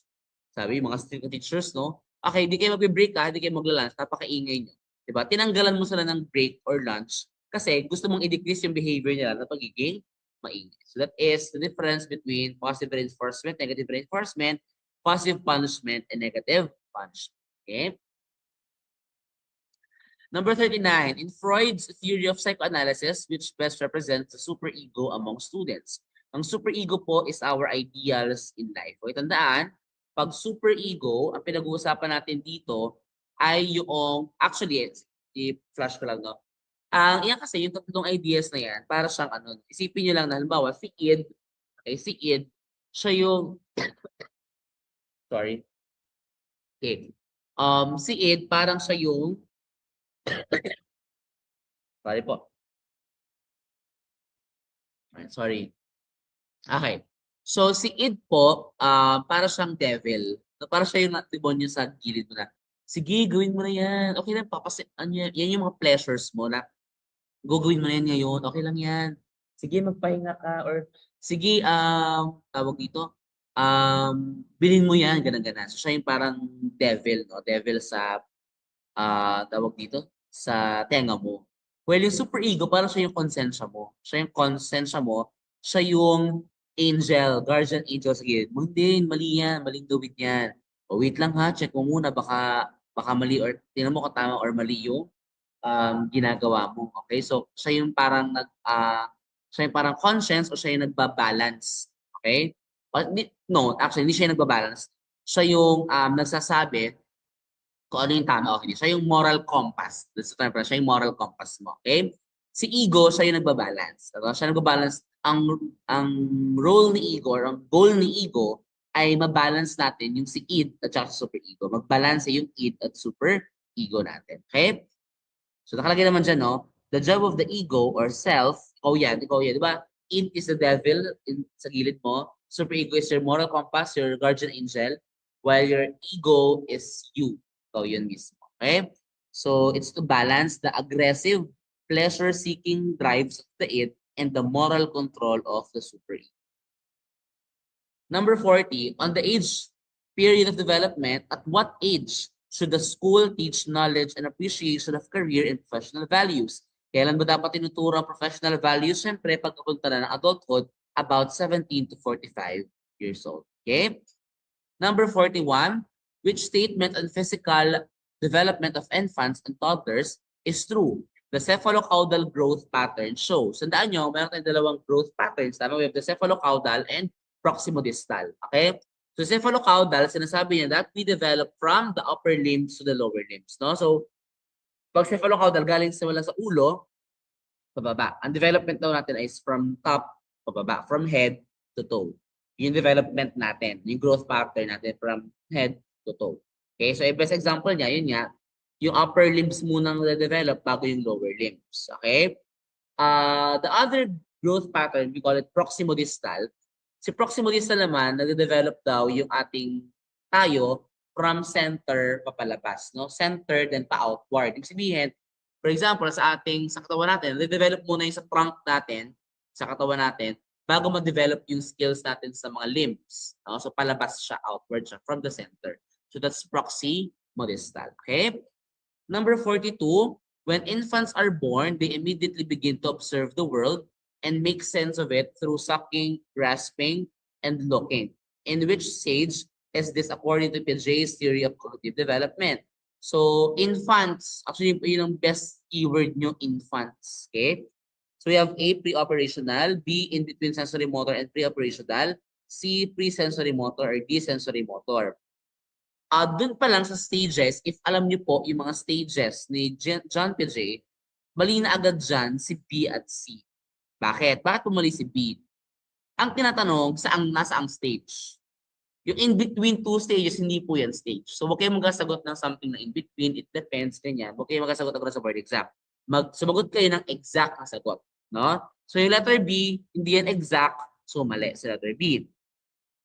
Sabi, mga strict teachers, no? Okay, di kayo magbe-break ha, di kayo magla-lunch, napakaingay nyo. Diba? Tinanggalan mo sila ng break or lunch kasi gusto mong i-decrease yung behavior nila na pagiging maingay. So that is the difference between positive reinforcement, negative reinforcement, positive punishment, and negative punishment. Okay? Number 39, in Freud's theory of psychoanalysis, which best represents the superego among students. Ang superego po is our ideals in life. O itandaan, pag superego, ang pinag-uusapan natin dito ay yung, actually, i-flash ko lang, no? Yan kasi, yung tatlong ideas na yan, para siyang isipin nyo lang na, halimbawa, si Id, okay, si Id, siya yung, sorry, okay, si Id, parang siya yung, sorry po. Sorry. Okay. So si Id po, para siyang devil. So, para siya yung demonyo sa gilid mo na, sige, gawin mo na yan. Okay lang, yan yung mga pleasures mo na gagawin mo na yan ngayon. Okay lang yan. Sige, magpahinga ka. Or sige, tawag dito, bilhin mo yan, ganun-ganan. So siya yung parang devil, no? Devil sa tawag dito, sa tenga mo. Well, yung superego, parang siya yung konsensya mo. Siya yung konsensya mo. Siya yung angel, guardian angel sa gilid. Hindi, mali yan, maling gawin yan. O wait lang ha, check mo muna, baka mali or tingnan mo kung tama or mali yung ginagawa mo. Okay? So, siya yung parang conscience o siya yung nagbabalance. Okay? No, actually, hindi siya yung nagbabalance. Siya yung nagsasabi kung ano yung tama o hindi. Siya yung moral compass. That's the term. Siya yung moral compass mo. Okay? Si ego, siya yung nagbabalance. Diba? Siya nagbabalance. Ang role ni ego or ang goal ni ego ay mabalance natin yung si id at saka super ego. Magbalance yung id at super ego natin. Okay? So nakalagay naman dyan, no? The job of the ego or self, ikaw yan, di ba? Id is the devil sa gilid mo. Super ego is your moral compass, your guardian angel, while your ego is you. Ikaw yun mismo. Okay? So it's to balance the aggressive, pleasure-seeking drives of the id and the moral control of the super ego. Number 40, on the age period of development, at what age should the school teach knowledge and appreciation of career and professional values? Kailan ba dapat tinuturo ang professional values? Siyempre, pagkapunta na ng adulthood, about 17 to 45 years old. Okay? Number 41, which statement on physical development of infants and toddlers is true? The cephalocaudal growth pattern shows. Sandaan nyo, mayroon tayong dalawang growth patterns. Tama, we have the cephalocaudal and proximodistal. Okay? So cephalocaudal, sinasabi niya that we develop from the upper limbs to the lower limbs. No? So, pag cephalocaudal, galing sa ulo, pababa. Ang development daw natin is from top, pababa. From head to toe. Yung development natin, yung growth pattern natin from head to toe. Okay? So, yung best example niya, yun nga, yung upper limbs munang na-develop bago yung lower limbs. Okay? The other growth pattern, we call it proximodistal. Si proximodistal naman, nag-develop daw yung ating tayo from center papalabas. No? Center then pa-outward. Ibig sabihin, for example, sa katawan natin, nag-develop muna yung sa trunk natin, sa katawan natin, bago ma-develop yung skills natin sa mga limbs. No? So palabas siya, outward siya, from the center. So that's proximodistal. Okay? Number 42, when infants are born, they immediately begin to observe the world and make sense of it through sucking, grasping, and looking. In which stage is this according to Piaget's theory of cognitive development? So, infants, actually, yun ang best keyword nyo, infants. Okay? So, we have A, pre-operational, B, in-between sensory motor and pre-operational, C, pre-sensory motor, or D, sensory motor. Doon pa lang sa stages, if alam niyo po yung mga stages ni John Piaget, mali na agad dyan si B at C. Bakit? Bakit pumali si B? Ang tinatanong, nasa ang stage? Yung in between two stages, hindi po yan stage. So, huwag kayong magsasagot ng something na in between, it depends, ganyan. Huwag kayong magsasagot agad sa board exam. Sumagot kayo ng exact na sagot. No? So, yung letter B, hindi yan exact. So, mali sa letter B.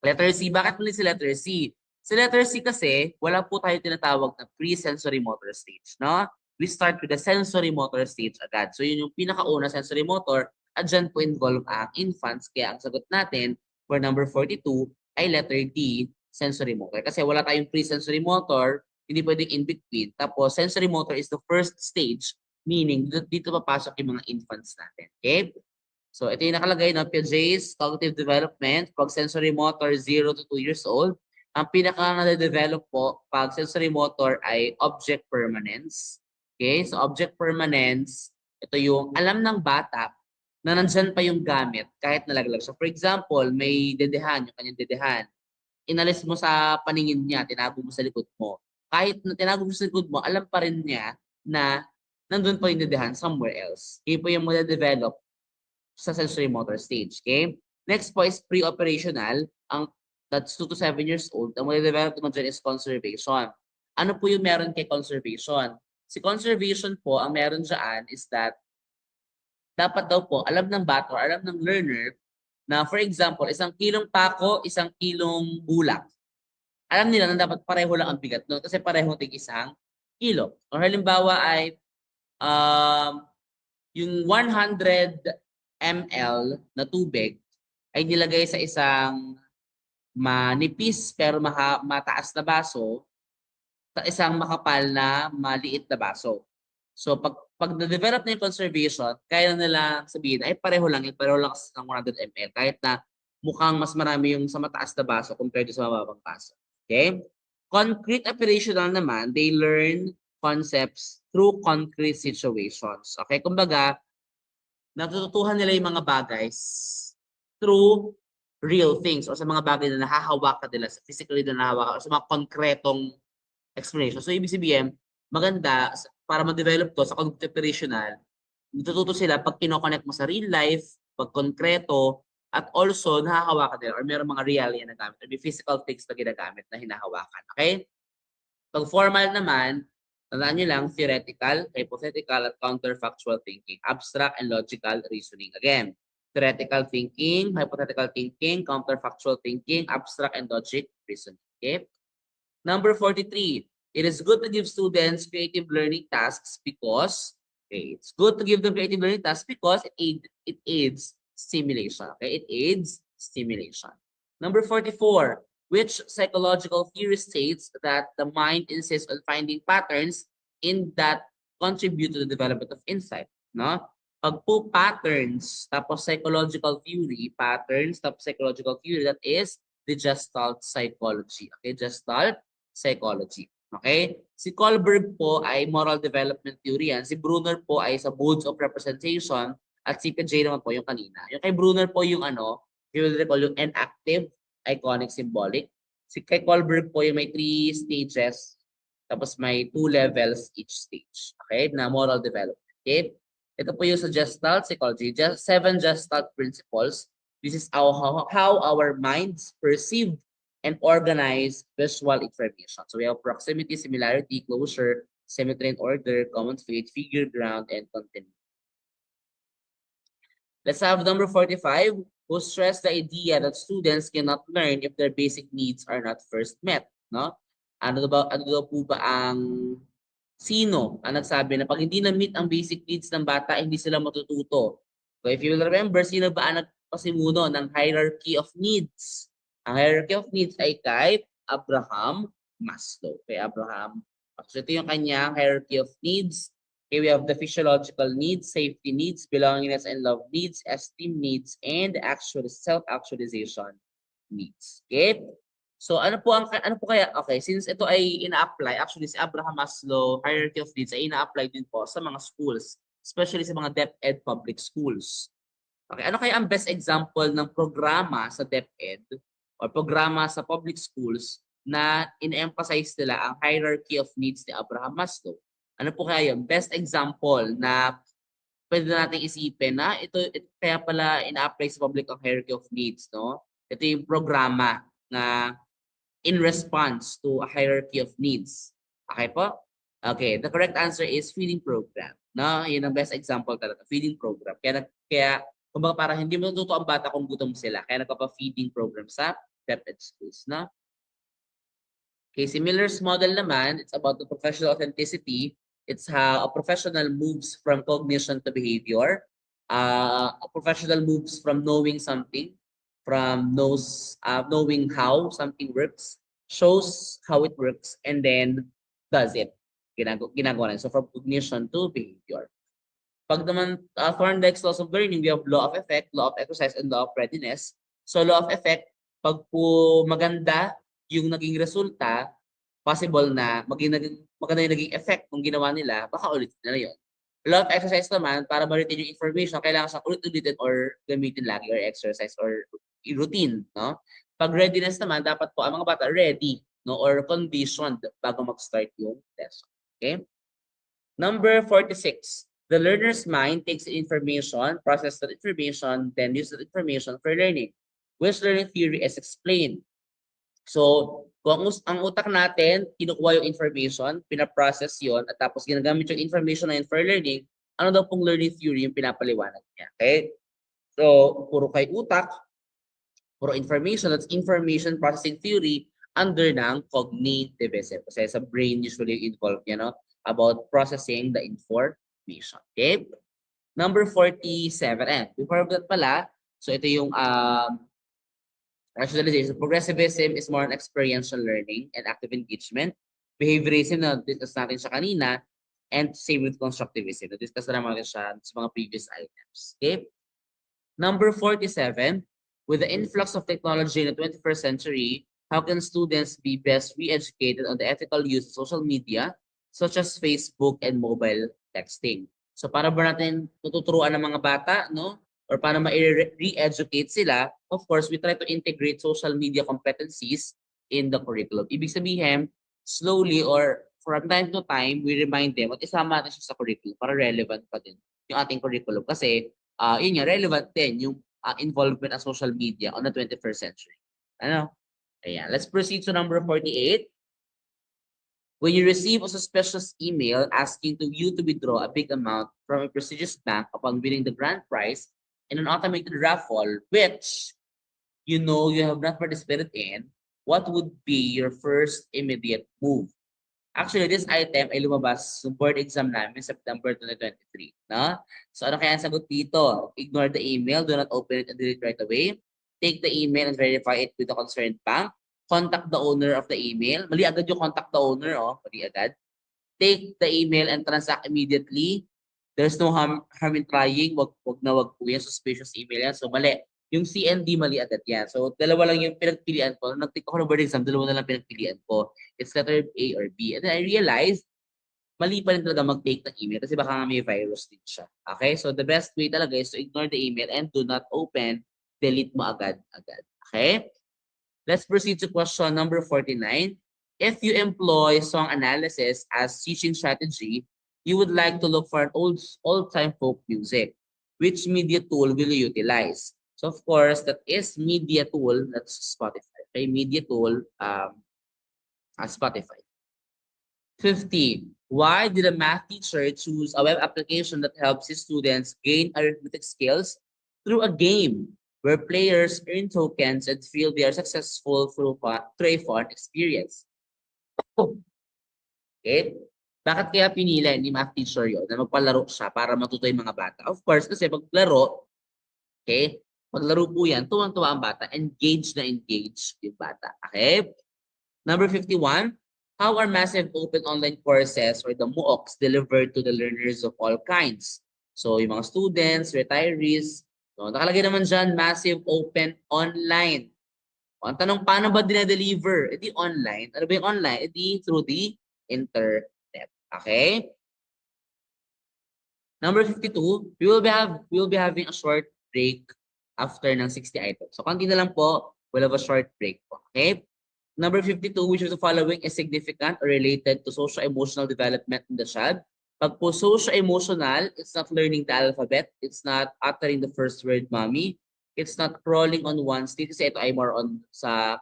Letter C, bakit mali si letter C? Sa letter C kasi, wala po tayo tinatawag na pre-sensory motor stage. No? We start with the sensory motor stage agad. So, yun yung pinakauna sensory motor. At dyan po involve ang infants. Kaya ang sagot natin for number 42 ay letter D, sensory motor. Kasi wala tayong pre-sensory motor, hindi pwedeng in between. Tapos sensory motor is the first stage, meaning dito papasok yung mga infants natin. Okay? So ito yung nakalagay na Piaget's cognitive development pag sensory motor 0 to 2 years old. Ang pinaka na-develop po pag sensory motor ay object permanence. Okay? So object permanence, ito yung alam ng bata na nandyan pa yung gamit kahit nalaglag. So for example, may dedehan, yung kanyang dedehan. Inalis mo sa paningin niya, tinago mo sa likod mo. Kahit na tinago mo sa likod mo, alam pa rin niya na nandun pa yung dedehan somewhere else. Kaya po yung develop sa sensory motor stage. Okay? Next po is pre-operational. That's 2 to 7 years old. Ang develop naman dyan is conservation. Ano po yung meron kay conservation? Si conservation po, ang meron dyan is that dapat daw po alam ng bata or alam ng learner na for example, 1 kilong pako, 1 kilong bulak. Alam nila na dapat pareho lang ang bigat no kasi pareho tig 1 kilo. Or halimbawa ay yung 100 ml na tubig ay nilagay sa isang manipis pero mataas na baso sa isang makapal na maliit na baso. So pag na-develop na yung conservation, kaya nila sabihin ay pareho lang kasi ng 100 ml kahit na mukhang mas marami yung sa mataas na baso compared sa mababang baso. Okay? Concrete operational naman, they learn concepts through concrete situations. Okay? Kumbaga, natututuhan nila yung mga bagay through real things o sa mga bagay na nahahawakan nila, physically na nahahawakan o sa mga konkretong explanation. So, ibig sabihin, maganda para ma-develop to sa cognitive operational, natututo sila pag kinoconnect mo sa real life, pag konkreto, at also nahahawakan nila or meron mga realia na gamit or may physical things na ginagamit na hinahawakan. Okay? Pag formal naman, tandaan nyo lang, theoretical, hypothetical, at counterfactual thinking. Abstract and logical reasoning. Again, theoretical thinking, hypothetical thinking, counterfactual thinking, abstract and logic reasoning. Okay? Number 43, it is good to give students creative learning tasks because, okay, it's good to give them creative learning tasks because it aids stimulation. Okay, it aids stimulation. Number 44, which psychological theory states that the mind insists on finding patterns in that contribute to the development of insight. No? Pag po patterns, tapos psychological theory, patterns, tapos psychological theory, that is the Gestalt psychology. Okay, Gestalt psychology. Okay? Si Kohlberg po ay moral development theory yan. Si Brunner po ay sa modes of representation at si Piaget naman po yung kanina. Yung kay Brunner po yung you will recall yung enactive, iconic, symbolic. Si kay Kohlberg po yung may 3 stages tapos may 2 levels each stage. Okay? Na moral development. Okay? Ito po yung sa Gestalt psychology. 7 Gestalt principles. This is how our minds perceive and organize visual information. So we have proximity, similarity, closure, symmetry and order, common fate, figure, ground, and continuity. Let's have number 45, who stress the idea that students cannot learn if their basic needs are not first met. No? Ano daw po ba sino ang nagsabi na pag hindi na-meet ang basic needs ng bata, hindi sila matututo? So if you will remember, sino ba ang nagpasimuno ng hierarchy of needs? Ang hierarchy of needs ay kay Abraham Maslow. Kay Abraham Maslow. So ito yung kanyang hierarchy of needs. Okay, we have the physiological needs, safety needs, belongingness and love needs, esteem needs, and self-actualization needs. Okay? So ano po kaya, okay, since ito ay ina-apply, actually si Abraham Maslow hierarchy of needs ay ina-apply din po sa mga schools, especially sa mga DepEd public schools. Okay, ano kaya ang best example ng programa sa DepEd o programa sa public schools na in-emphasize nila ang hierarchy of needs ni Abraham Maslow? Ano po kaya yung best example na pwede nating isipin na ito kaya pala ina-apply sa public ang hierarchy of needs, no? Ito yung programa na in response to a hierarchy of needs. Okay po? Okay, the correct answer is feeding program. No, yun ang best example talaga, feeding program. Kaya kumbaga parang hindi mo natuto ang bata kung gutom sila. Kaya nagpapa-feeding program sa DepEd schools, no? Okay, si Miller's model naman, it's about the professional authenticity. It's how a professional moves from cognition to behavior. A professional moves from knowing something, from knowing how something works, shows how it works, and then does it. Ginagawa na. So from cognition to behavior. Pag naman Thorndike's laws of learning, we have law of effect, law of exercise, and law of readiness. So law of effect, pag po maganda yung naging resulta, possible na maganda yung naging effect ng ginawa nila, baka ulitin nila yun. Law of exercise naman, para ma-retain yung information, kailangan siyang ulit-ulitin or gamitin lagi or exercise or routine. No? Pag readiness naman, dapat po ang mga bata ready, no, or conditioned bago mag-start yung lesson. Okay? Number 46. The learner's mind takes the information, processes the information, then uses the information for learning, which learning theory is explained. So, kung ang utak natin, kinukuha yung information, pinaprocess yon at tapos ginagamit yung information na yun for learning, ano daw pong learning theory yung pinapaliwanag niya. Okay? So, puro kay utak, puro information, that's information processing theory under ng cognitivism. Kasi sa brain usually involved, about processing the information. Okay? Number 47. And before that pala, so ito yung rationalization. Progressivism is more on experiential learning and active engagement. Behaviorism, na-discuss natin siya kanina, and same with constructivism. Na-discuss na naman siya sa mga previous items. Okay? Number 47, with the influx of technology in the 21st century, how can students be best re-educated on the ethical use of social media, such as Facebook and mobile texting? So para ba natin tuturuan ng mga bata, no? Or para ma-re-educate sila, of course, we try to integrate social media competencies in the curriculum. Ibig sabihin, slowly or from time to time, we remind them at isama natin siya sa curriculum para relevant pa din yung ating curriculum. Kasi yun nga, relevant din yung involvement of social media on the 21st century. Ano? Ayan. Let's proceed to number 48. When you receive a suspicious email asking you to withdraw a big amount from a prestigious bank upon winning the grand prize in an automated raffle, which you know you have not participated in, what would be your first immediate move? Actually, this item ay lumabas sa board exam namin September 2023. No? So ano kaya ang sagot dito? Ignore the email, do not open it and delete right away. Take the email and verify it with the concerned bank. Contact the owner of the email. Mali agad yung contact the owner, mali agad. Take the email and transact immediately. There's no harm in trying. Wag po yan. Suspicious email yan. So mali. Yung CND mali agad yan. So dalawa lang yung pinagpilian ko. Nung nag-take ako ng board exam, dalawa na lang pinagpilian ko. It's letter A or B. And then I realized, mali pa rin talaga mag-take ng email kasi baka nga may virus din siya. Okay? So the best way talaga is to ignore the email and do not open. Delete mo agad-agad. Okay? Let's proceed to question number 49. If you employ song analysis as teaching strategy, you would like to look for an old-time folk music. Which media tool will you utilize? So of course, that is media tool, that's Spotify. Okay, media tool, Spotify. 50. Why did a math teacher choose a web application that helps his students gain arithmetic skills through a game where players earn tokens and feel they are successful through a fun experience? Okay? Bakit kaya pinili ni math teacher yun na magpalaro siya para matuto yung mga bata? Of course, kasi paglaro, okay, paglaro po yan, tuwang-tuwa ang bata, engage na engage yung bata. Okay? Number 51, how are massive open online courses or the MOOCs delivered to the learners of all kinds? So yung mga students, retirees, so, nakalagay naman dyan, massive open online. O, ang tanong, paano ba dinadeliver? E di online. Ano ba yung online? E di through the internet. Okay? Number 52, we will be having a short break after ng 60 items. So, konti na lang po, we'll have a short break po. Okay? Number 52, which of the following is significant or related to social-emotional development in the child? Pag po socio-emotional, it's not learning the alphabet. It's not uttering the first word, mommy. It's not crawling on one stick. Kasi ito ay more on sa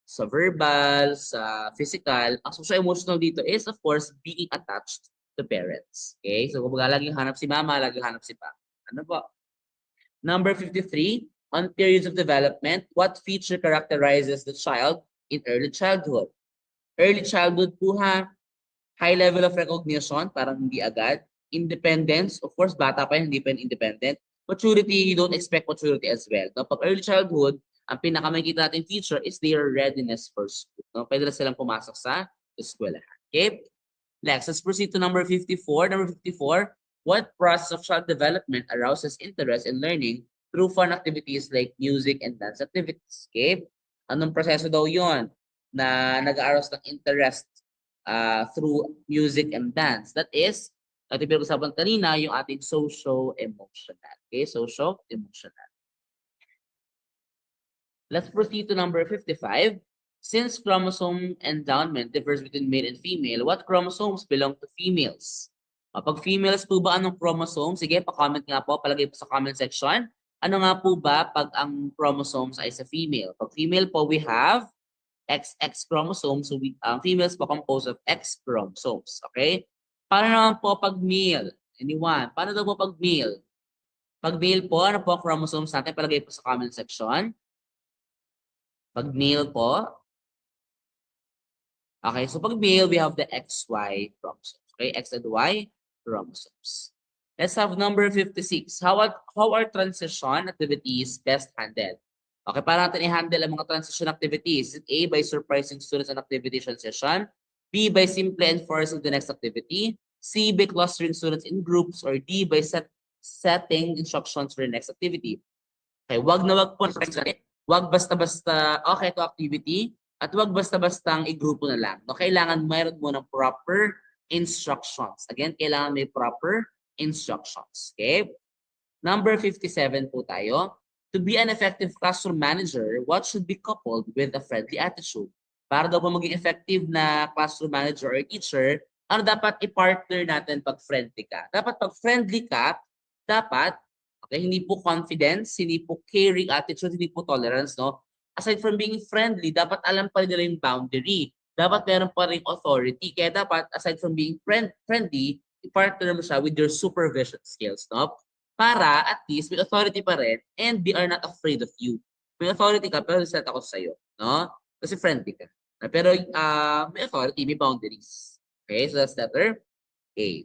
verbal, sa physical. Ang socio-emotional dito is, of course, being attached to parents. Okay? So, kung laging hanap si mama, laging hanap si papa. Ano po? Number 53, on periods of development, what feature characterizes the child in early childhood? Early childhood po ha, high level of recognition, parang hindi agad. Independence, of course, bata pa hindi pa independent. Maturity, you don't expect maturity as well. No? Pag early childhood, ang pinakamakikita natin feature is their readiness for school. No? Pwede na silang pumasok sa eskwelahan. Okay? Next, let's proceed to number 54. Number 54, what process of child development arouses interest in learning through fun activities like music and dance activities? Okay? Anong proseso daw yon na nag-arouse ng interest through music and dance? That is, at pinag-usapan kanina, yung ating socio-emotional. Okay? Socio-emotional. Let's proceed to number 55. Since chromosome endowment differs between male and female, what chromosomes belong to females? Pag females po ba, anong chromosome? Sige, pa-comment nga po, palagay po sa comment section. Ano nga po ba pag ang chromosomes ay sa female? Pag female po, we have XX chromosomes. So females po composed of X chromosomes. Okay? Paano naman po pag male? Anyone? Paano daw po pag male? Pag male po, ano po chromosomes natin? Palagay po sa comment section. Pag male po, okay, so pag male, we have the XY chromosomes. Okay, X and Y chromosomes. Let's have number 56. How are transition activities best handled? Okay, para natin i-handle ang mga transition activities. A, by surprising students on activity transition. B, by simply enforcing the next activity. C, by clustering students in groups. Or D, by setting instructions for the next activity. Okay, wag na wag po. Wag basta-basta, okay, ito activity. At wag basta-bastang i-grupo na lang. No, kailangan mayroon mo ng proper instructions. Again, kailangan may proper instructions. Okay? Number 57 po tayo. To be an effective classroom manager, what should be coupled with a friendly attitude? Para daw po maging effective na classroom manager or teacher, ano dapat i-partner natin pag friendly ka? Dapat pag friendly ka, dapat okay, hindi po confidence, hindi po caring attitude, hindi po tolerance, no? Aside from being friendly, dapat alam pa rin nila yung boundary. Dapat meron pa rin authority. Kaya dapat, aside from being friendly, i-partner mo siya with your supervision skills, no? Para at least may authority pa rin and they are not afraid of you. May authority ka, pero set ako sa'yo, no? Kasi friendly ka. Pero may authority, may boundaries. Okay, so that's letter A.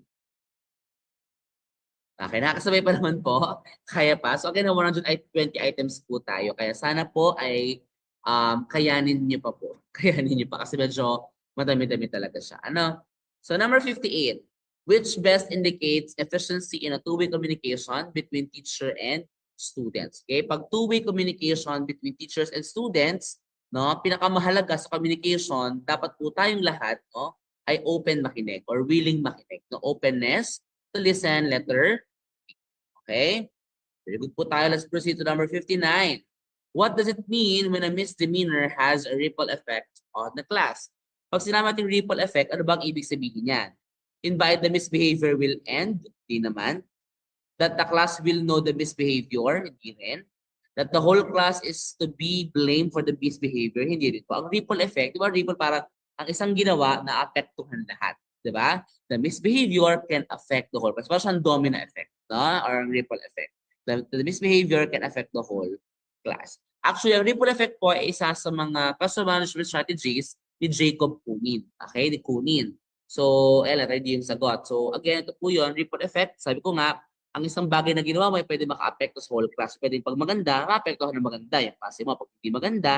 Okay, nakakasabay pa naman po. Kaya pa. So again, 120 items po tayo. Kaya sana po ay kayanin niyo pa po. Kayanin niyo pa kasi medyo madami-dami talaga siya. Ano? So number 58. Which best indicates efficiency in a two-way communication between teacher and students? Okay? Pag two-way communication between teachers and students, no, pinakamahalaga sa communication, dapat po tayong lahat, no, ay open makinig or willing makinig. No, openness to listen, letter. Okay? Very good po tayo. Let's proceed to number 59. What does it mean when a misdemeanor has a ripple effect on the class? Pag sinabi natin ripple effect, ano bang ibig sabihin yan? Invite the misbehavior will end? Hindi naman. That the class will know the misbehavior? Hindi rin. That the whole class is to be blamed for the misbehavior? Hindi rin po. Ang ripple effect, di ba ripple parang ang isang ginawa na apektuhan lahat. Di ba? The misbehavior can affect the whole class. Parang siyang domino effect, no? Or ripple effect. The misbehavior can affect the whole class. Actually, ang ripple effect po ay isa sa mga classroom management strategies ni Jacob Kunin. Okay, ni Kunin. So, letter D yung sagot. So, again, ito po yun, ripple effect. Sabi ko nga, ang isang bagay na ginawa mo ay pwede maka-apekto sa whole class. Pwede pag maganda, maka-apektuhan ng maganda. Yung klase mo, pag hindi maganda,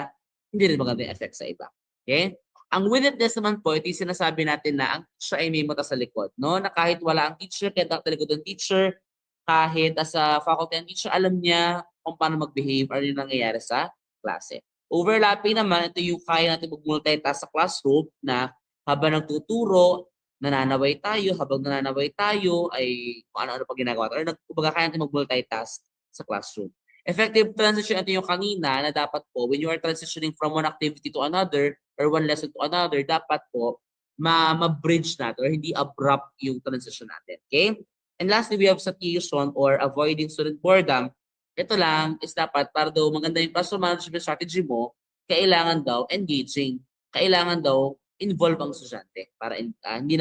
hindi rin maganda yung effect sa iba. Okay? Ang witness naman po, ito yung sinasabi natin na ang siya ay may mata sa likod. No? Na kahit wala ang teacher, kahit ang likod ng teacher, kahit as a faculty and teacher, alam niya kung paano mag-behave or yung nangyayari sa klase. Overlapping naman, ito yung kaya natin mag-multitask sa classroom na habang nagtuturo, nananaway tayo, habang nananaway tayo ay kung ano-ano pa ginagawa tayo. Kumbaga kaya natin mag-multitask sa classroom. Effective transition, ito yung kanina na dapat po, when you are transitioning from one activity to another or one lesson to another, dapat po ma-bridge natin or hindi abrupt yung transition natin. Okay? And lastly, we have satiation or avoiding student boredom. Ito lang is dapat para daw maganda yung classroom management strategy mo, kailangan daw engaging. Kailangan daw involve ang estudyante para hindi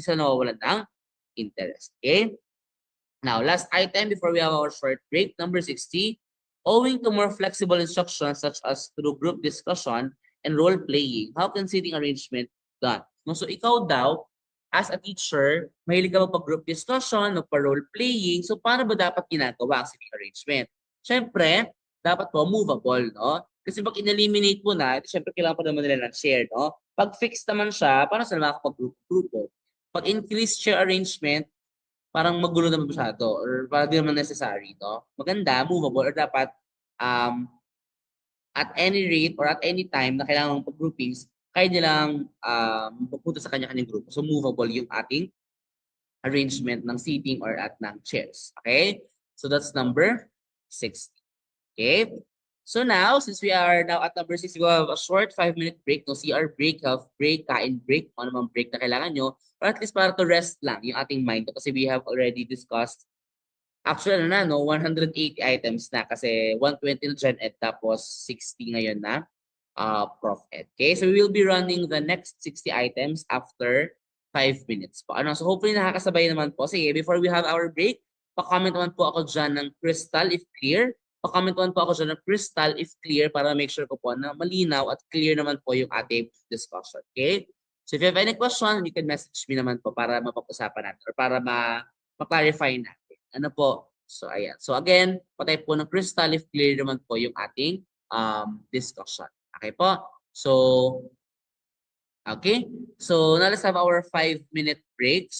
sila nawawalan ng interest. Okay? Now, last item before we have our short break, number 60. Owing to more flexible instructions such as through group discussion and role playing, how can seating arrangement done? No, so ikaw daw, as a teacher, mahilig ka magpa-group discussion, magpa-role playing, so paano ba dapat ginagawa ang seating arrangement? Siyempre, dapat po movable, no? Kasi pag in-eliminate mo na, siyempre kailangan pa naman nila ng share, no? Pag fixed naman siya, paano sila makakapag-grupo? Pag increased share arrangement, parang magulo naman masyado or parang di naman necessary, no? Maganda, movable, or dapat um, at any rate or at any time na kailangan pag-groupings, kaya nilang pupunta sa kanya-kanyang grupo. So movable yung ating arrangement ng seating or at ng chairs. Okay? So that's number 60. Okay? So now, since we are now at number 6, we will have a short 5-minute break. No, CR break, health break, kain break, ano namang break na kailangan nyo. Or at least para to rest lang yung ating mind. Kasi we have already discussed, actually ano na, no, 180 items na kasi 120 na Gen Ed tapos 60 ngayon na Prof Ed. Okay, so we will be running the next 60 items after 5 minutes po. Ano, so hopefully nakakasabay naman po. Sige, before we have our break, pa-comment naman po ako dyan ng crystal if clear. Pa-comment naman po ako dyan ng crystal if clear para make sure ko po na malinaw at clear naman po yung ating discussion. Okay? So if you have any question, you can message me naman po para mapag-usapan natin or para ma-clarify natin. Ano po? So ayan. So again, patay po ng crystal if clear naman po yung ating discussion. Okay po? So, okay. So now let's have our 5-minute break.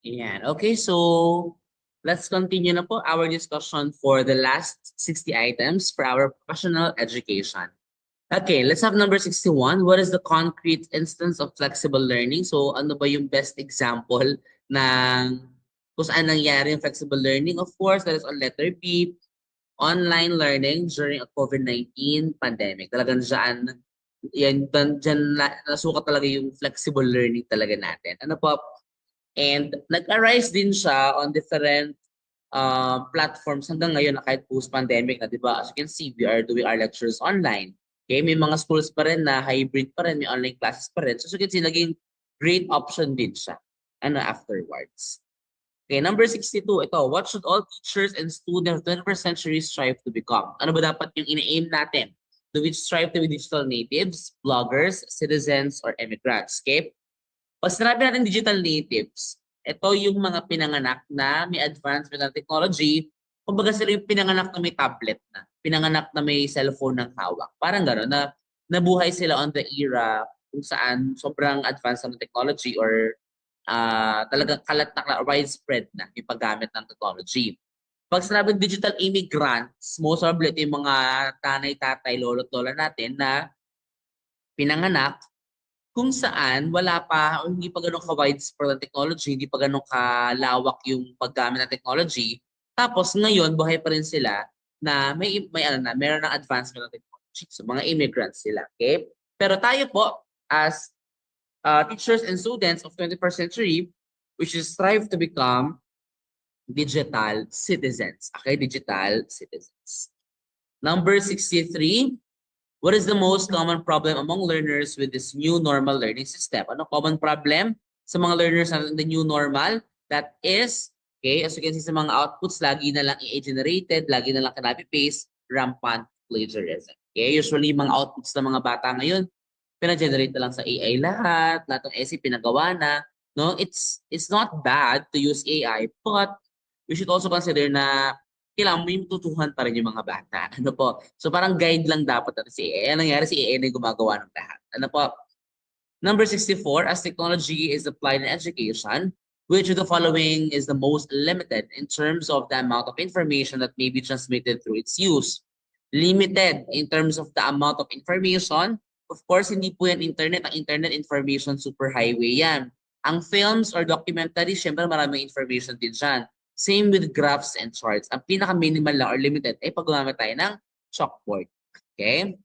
Ayan. Okay, so let's continue na po our discussion for the last 60 items for our professional education. Okay, let's have number 61. What is the concrete instance of flexible learning? So ano ba yung best example ng kung saan nangyari yung flexible learning? Of course, that is on letter B, online learning during a COVID-19 pandemic. Talagang dyan nasukat talaga yung flexible learning talaga natin. Ano po? And nag-arise din siya on different platforms hanggang ngayon na kahit post-pandemic na, di ba? As you can see, we are doing our lectures online. Okay, may mga schools pa rin na hybrid pa rin, may online classes pa rin. So as you can see, naging great option din siya afterwards. Okay, number 62, ito. What should all teachers and students of the 21st century strive to become? Ano ba dapat yung ina-aim natin? Do we strive to be digital natives, bloggers, citizens, or immigrants? Okay? Pag sinabi natin digital natives, ito yung mga pinanganak na may advancement ng technology. Kumbaga sila yung pinanganak na may tablet na, pinanganak na may cellphone ng hawak. Parang gano'n, na nabuhay sila on the era kung saan sobrang advanced ng technology or talagang kalat na widespread na yung paggamit ng technology. Pag sinabing digital immigrants, most probably ito yung mga tanay, tatay, lolo't lola natin na pinanganak kung saan wala pa o hindi pa ganun ka-widespread ang technology, hindi pa ganun kalawak yung paggamit ng technology. Tapos ngayon, buhay pa rin sila na meron ng advancement ng technology. So mga immigrants sila, okay? Pero tayo po, as teachers and students of 21st century, we should strive to become digital citizens. Okay, digital citizens. Number 63, what is the most common problem among learners with this new normal learning system? Ano common problem sa mga learners natin in the new normal? That is, okay, as you can see sa mga outputs, lagi na lang i-generated, lagi na lang copy-paste, rampant plagiarism. Okay, usually mga outputs ng mga bata ngayon, pina-generate na lang sa AI lahat ng essay pinagawa na. No, it's not bad to use AI, but we should also consider na kailangan may tutuhan pa rin yung mga bata. Ano po? So parang guide lang dapat natin si AI. Ano nangyari si AI na yung gumagawa ng lahat. Ano po? Number 64, as technology is applied in education, which of the following is the most limited in terms of the amount of information that may be transmitted through its use? Limited in terms of the amount of information. Of course, hindi po yan internet. Ang internet information superhighway yan. Ang films or documentaries, syempre maraming information din dyan. Same with graphs and charts. Ang pinaka-minimal lang or limited ay pag gumamit tayo ng chalkboard. Okay?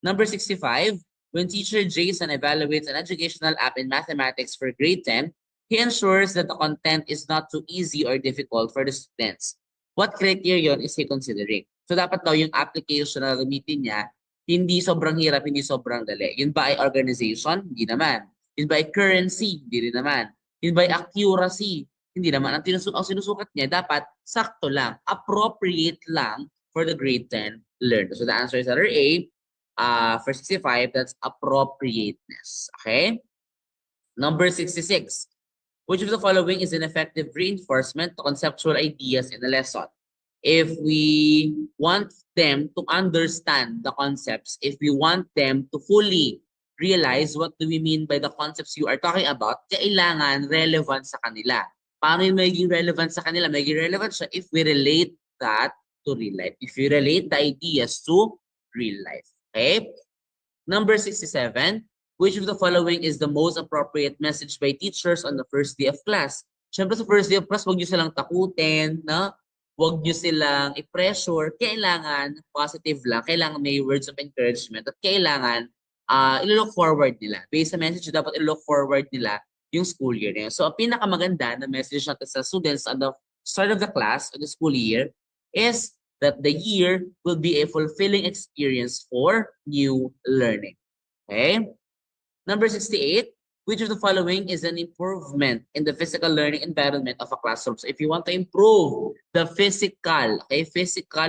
Number 65, when teacher Jason evaluates an educational app in mathematics for grade 10, he ensures that the content is not too easy or difficult for the students. What criterion is he considering? So dapat daw yung application na gamitin niya, hindi sobrang hirap, hindi sobrang dali. Yun ba ay organization? Hindi naman. Yun ba ay currency? Hindi rin naman. Yun ba ay accuracy? Hindi naman. Ang sinusukat niya, dapat sakto lang, appropriate lang for the grade 10 learner. So the answer is letter A, for 65, that's appropriateness. Okay? Number 66. Which of the following is an effective reinforcement to conceptual ideas in a lesson? If we want them to understand the concepts, if we want them to fully realize what do we mean by the concepts you are talking about, kailangan relevant sa kanila. Paano yung magiging relevant sa kanila? Magiging relevant siya if we relate that to real life. If we relate the ideas to real life. Okay? Number 67, which of the following is the most appropriate message by teachers on the first day of class? Siyempre sa first day of class, huwag nyo silang takutin, no? Huwag nyo silang i-pressure. Kailangan positive lang. Kailangan may words of encouragement. At kailangan ilo-look forward nila. Based sa message, dapat ilo-look forward nila yung school year na yun. So ang pinakamaganda na message natin sa students at the start of the class, of the school year, is that the year will be a fulfilling experience for new learning. Okay? Number 68, which of the following is an improvement in the physical learning environment of a classroom? So if you want to improve the physical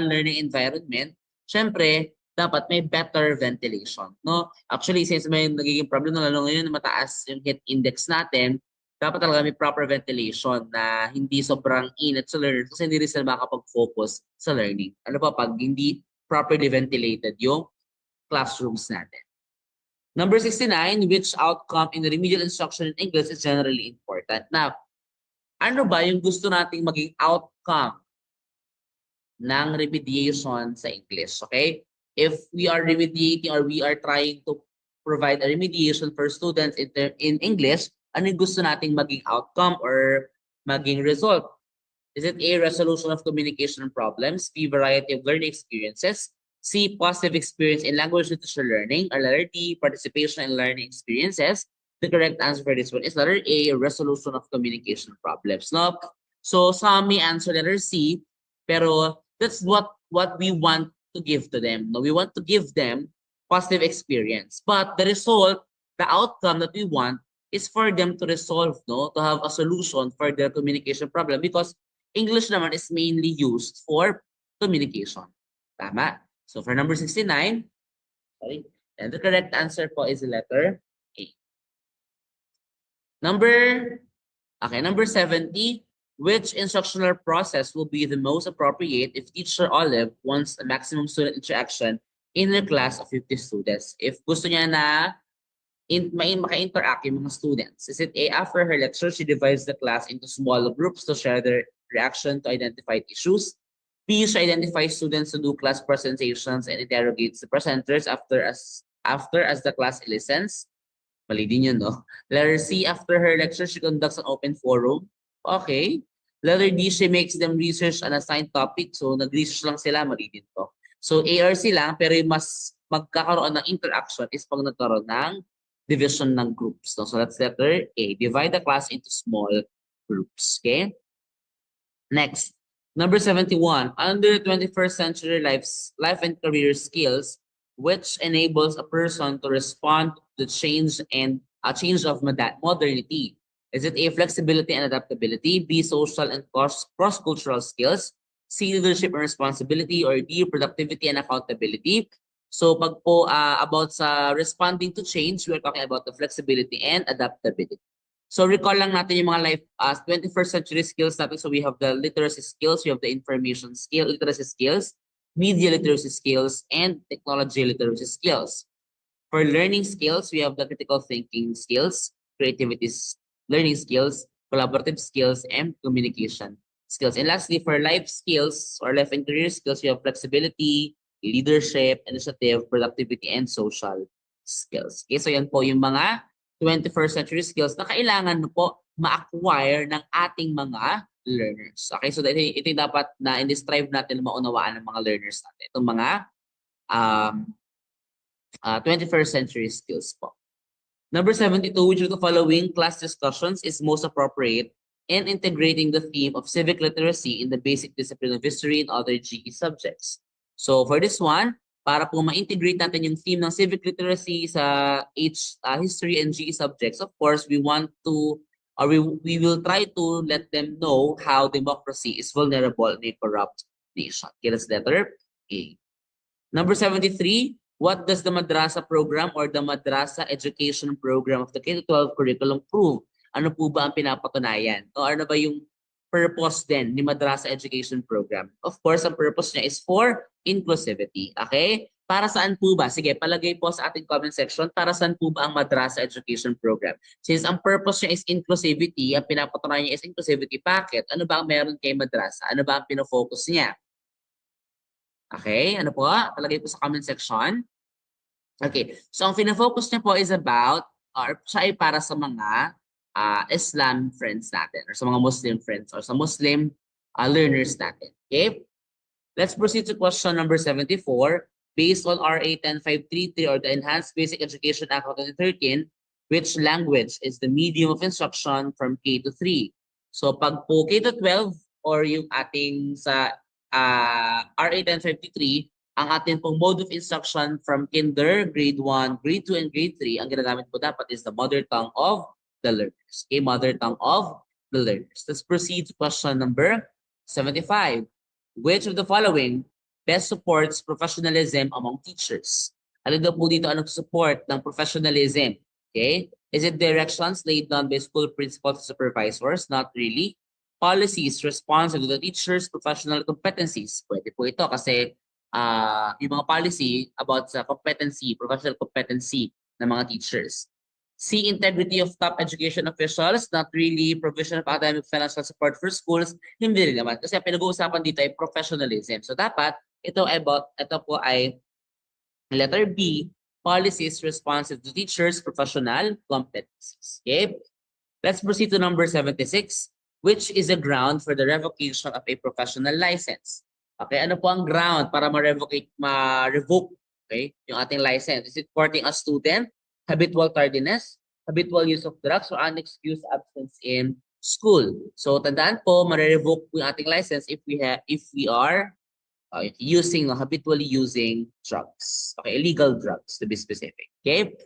learning environment, syempre, dapat may better ventilation. No? Actually, since may nagiging problem na lalo ngayon na mataas yung heat index natin, dapat talaga may proper ventilation na hindi sobrang init sa learner kasi hindi rin sila makakapag-focus sa learning. Ano pa pag hindi properly ventilated yung classrooms natin. Number 69, which outcome in the remedial instruction in English is generally important? Now, Ano ba yung gusto nating maging outcome ng remediation sa English? Okay? If we are remediating or we are trying to provide a remediation for students in English, ano yung gusto nating maging outcome or maging result? Is it A, resolution of communication problems, B, variety of learning experiences, C, positive experience in language literature learning, or letter D, participation in learning experiences? The correct answer for this one is letter A, resolution of communication problems. No? So some may answer letter C, pero that's what we want to give to them. No, we want to give them positive experience. But the result, the outcome that we want is for them to resolve, no, to have a solution for their communication problem because English naman is mainly used for communication. Tama. So for number 69, sorry, and the correct answer po is the letter A. Number 70, which instructional process will be the most appropriate if Teacher Olive wants a maximum student interaction in her class of 50 students? If gusto niya na maka-interact yung mga students. Is it A, after her lecture, she divides the class into small groups to share their reaction to identified issues? B, she identifies students to do class presentations and interrogates the presenters after as the class listens? Mali din yun, no? Letter C, after her lecture, she conducts an open forum. Okay. Letter D, she makes them research an assigned topic. So, nag-research lang sila, mali din to. So, A or C lang, pero yung mas magkakaroon ng interaction is pag nagkaroon ng division ng groups. No? So, that's letter A. Divide the class into small groups. Okay? Next, number 71. Under 21st century life and career skills, which enables a person to respond to change and a change of modernity. Is it A, flexibility and adaptability, B, social and cross-cultural skills, C, leadership and responsibility, or D, productivity and accountability? So pag po about sa responding to change, we're talking about the flexibility and adaptability. So recall lang natin yung mga life 21st century skills natin. So we have the literacy skills, we have the information skill, literacy skills, media literacy skills, and technology literacy skills. For learning skills, we have the critical thinking skills, creativity learning skills, collaborative skills, and communication skills. And lastly, for life skills or life and career skills, we have flexibility, leadership, initiative, productivity, and social skills. Okay, so yan po yung mga 21st century skills na kailangan po ma-acquire ng ating mga learners. Okay, so ito yung dapat na in-describe natin na maunawaan ng mga learners natin. Itong mga 21st century skills po. Number 72, which of the following class discussions is most appropriate in integrating the theme of civic literacy in the basic discipline of history and other GE subjects? So for this one, para po ma-integrate natin yung theme ng civic literacy sa history and GE subjects, of course, we want to, or we will try to let them know how democracy is vulnerable in a corrupt nation. Okay, that's letter A. Number 73, what does the Madrasa program or the Madrasa education program of the K-12 curriculum prove? Ano po ba ang pinapatunayan? O ano ba yung purpose din ni Madrasa education program? Of course, ang purpose niya is for inclusivity. Okay? Para saan po ba? Sige, palagay po sa ating comment section, para saan po ba ang Madrasa education program? Since ang purpose niya is inclusivity, ang pinapatunayan niya is inclusivity, bakit? Ano ba ang meron kay Madrasa? Ano ba ang pinofocus niya? Okay, ano po? Talagay po sa comment section. Okay, so ang pinafocus niya po is about, or siya ay para sa mga Islam friends natin, or sa mga Muslim friends, or sa Muslim learners natin. Okay, let's proceed to question number 74. Based on RA 10533 or the Enhanced Basic Education Act of 2013, which language is the medium of instruction from K to 3? So pag po K to 12 or yung ating sa RA 1053, ang ating pong mode of instruction from kinder, grade 1, grade 2, and grade 3, ang ginagamit po dapat is the mother tongue of the learners. Okay, mother tongue of the learners. Let's proceed to question number 75. Which of the following best supports professionalism among teachers? Ano daw po dito ang support ng professionalism? Okay? Is it directions laid down by school principals and supervisors? Not really. Policies responsive to the teacher's professional competencies. Pwede po ito kasi yung mga policy about sa competency, professional competency ng mga teachers. C, integrity of top education officials, not really provision of academic financial support for schools, hindi rin naman. Kasi ang pinag-uusapan dito ay professionalism. So dapat, ito po ay letter B, policies responsive to teachers' professional competencies. Okay? Let's proceed to number 76, which is a ground for the revocation of a professional license. Okay, ano po ang ground para ma-revoke, okay, yung ating license? Is it courting a student, habitual tardiness, habitual use of drugs, or unexcused absence in school? So tandaan po, ma-revoke po yung ating license if we are habitually using drugs. Okay, illegal drugs to be specific. Okay.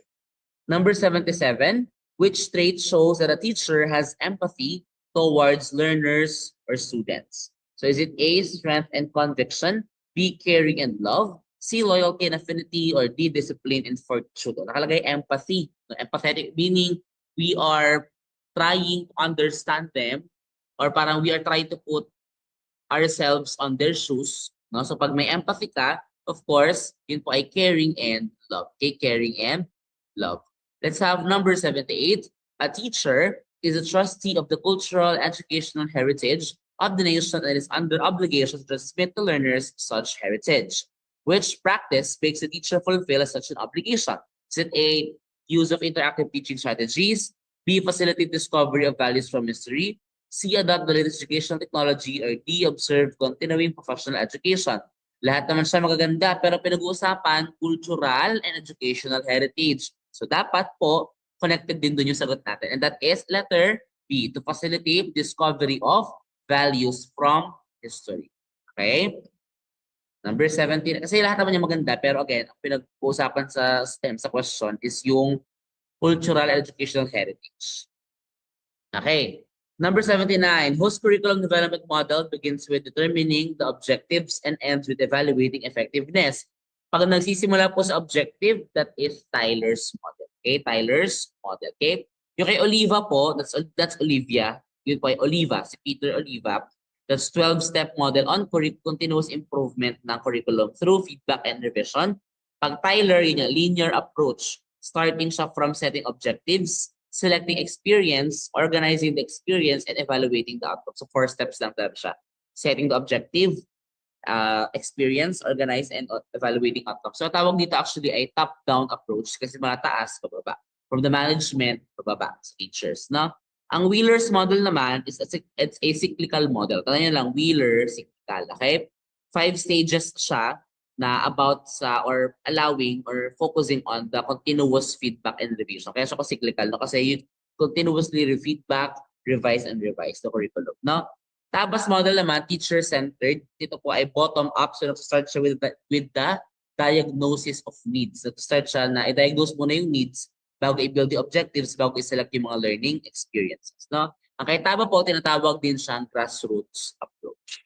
Number 77, which trait shows that a teacher has empathy towards learners or students? So is it A, strength and conviction, B, caring and love, C, loyalty and affinity, or D, discipline and fortitude? Nakalagay empathy. Empathetic meaning we are trying to understand them, or parang we are trying to put ourselves on their shoes. No? So pag may empathy ka, of course, yun po ay caring and love. Okay, caring and love. Let's have number 78. A teacher is a trustee of the cultural and educational heritage of the nation and is under obligation to transmit to learners such heritage. Which practice makes the teacher fulfill such an obligation? Is it A, use of interactive teaching strategies, B, facilitate discovery of values from history, C, adopt the latest educational technology, or D, observe continuing professional education? Lahat naman siya magaganda, pero pinag-uusapan cultural and educational heritage. So dapat po, connected din dun yung sagot natin. And that is letter B, to facilitate discovery of values from history. Okay? Number 17, kasi lahat naman yung maganda, pero again, ang pinag-uusapan sa STEM, sa question, is yung cultural and educational heritage. Okay. Number 79, whose curriculum development model begins with determining the objectives and ends with evaluating effectiveness? Pag nagsisimula po sa objective, that is Tyler's model. Okay, Tyler's model. Okay. Yung kay Oliva po, that's Olivia. Yun po ay Oliva, si Peter Oliva. That's 12-step model on continuous improvement ng curriculum through feedback and revision. Pag Tyler, yun yung linear approach. Starting siya from setting objectives, selecting experience, organizing the experience, and evaluating the outcome. So 4 steps lang talaga siya. Setting the objective, experience, organize, and evaluating outcome. So tawag dito actually ay top-down approach kasi mga taas, pababa. From the management, pababa sa teachers. No? Ang Wheeler's model naman is it's a cyclical model. Kaya nyo lang, Wheeler, cyclical. Okay? 5 stages siya na about sa or allowing or focusing on the continuous feedback and revision. Kaya siya ko cyclical, no? Kasi you continuously feedback, revise, and revise the curriculum. No? Tabas model naman, teacher-centered. Ito po ay bottom-up. So, nag-start siya with the diagnosis of needs. Nag-start siya na i-diagnose muna yung needs bago i-build the objectives, bago i-select yung mga learning experiences. No? Ang kay Taba po, tinatawag din siyang grassroots approach.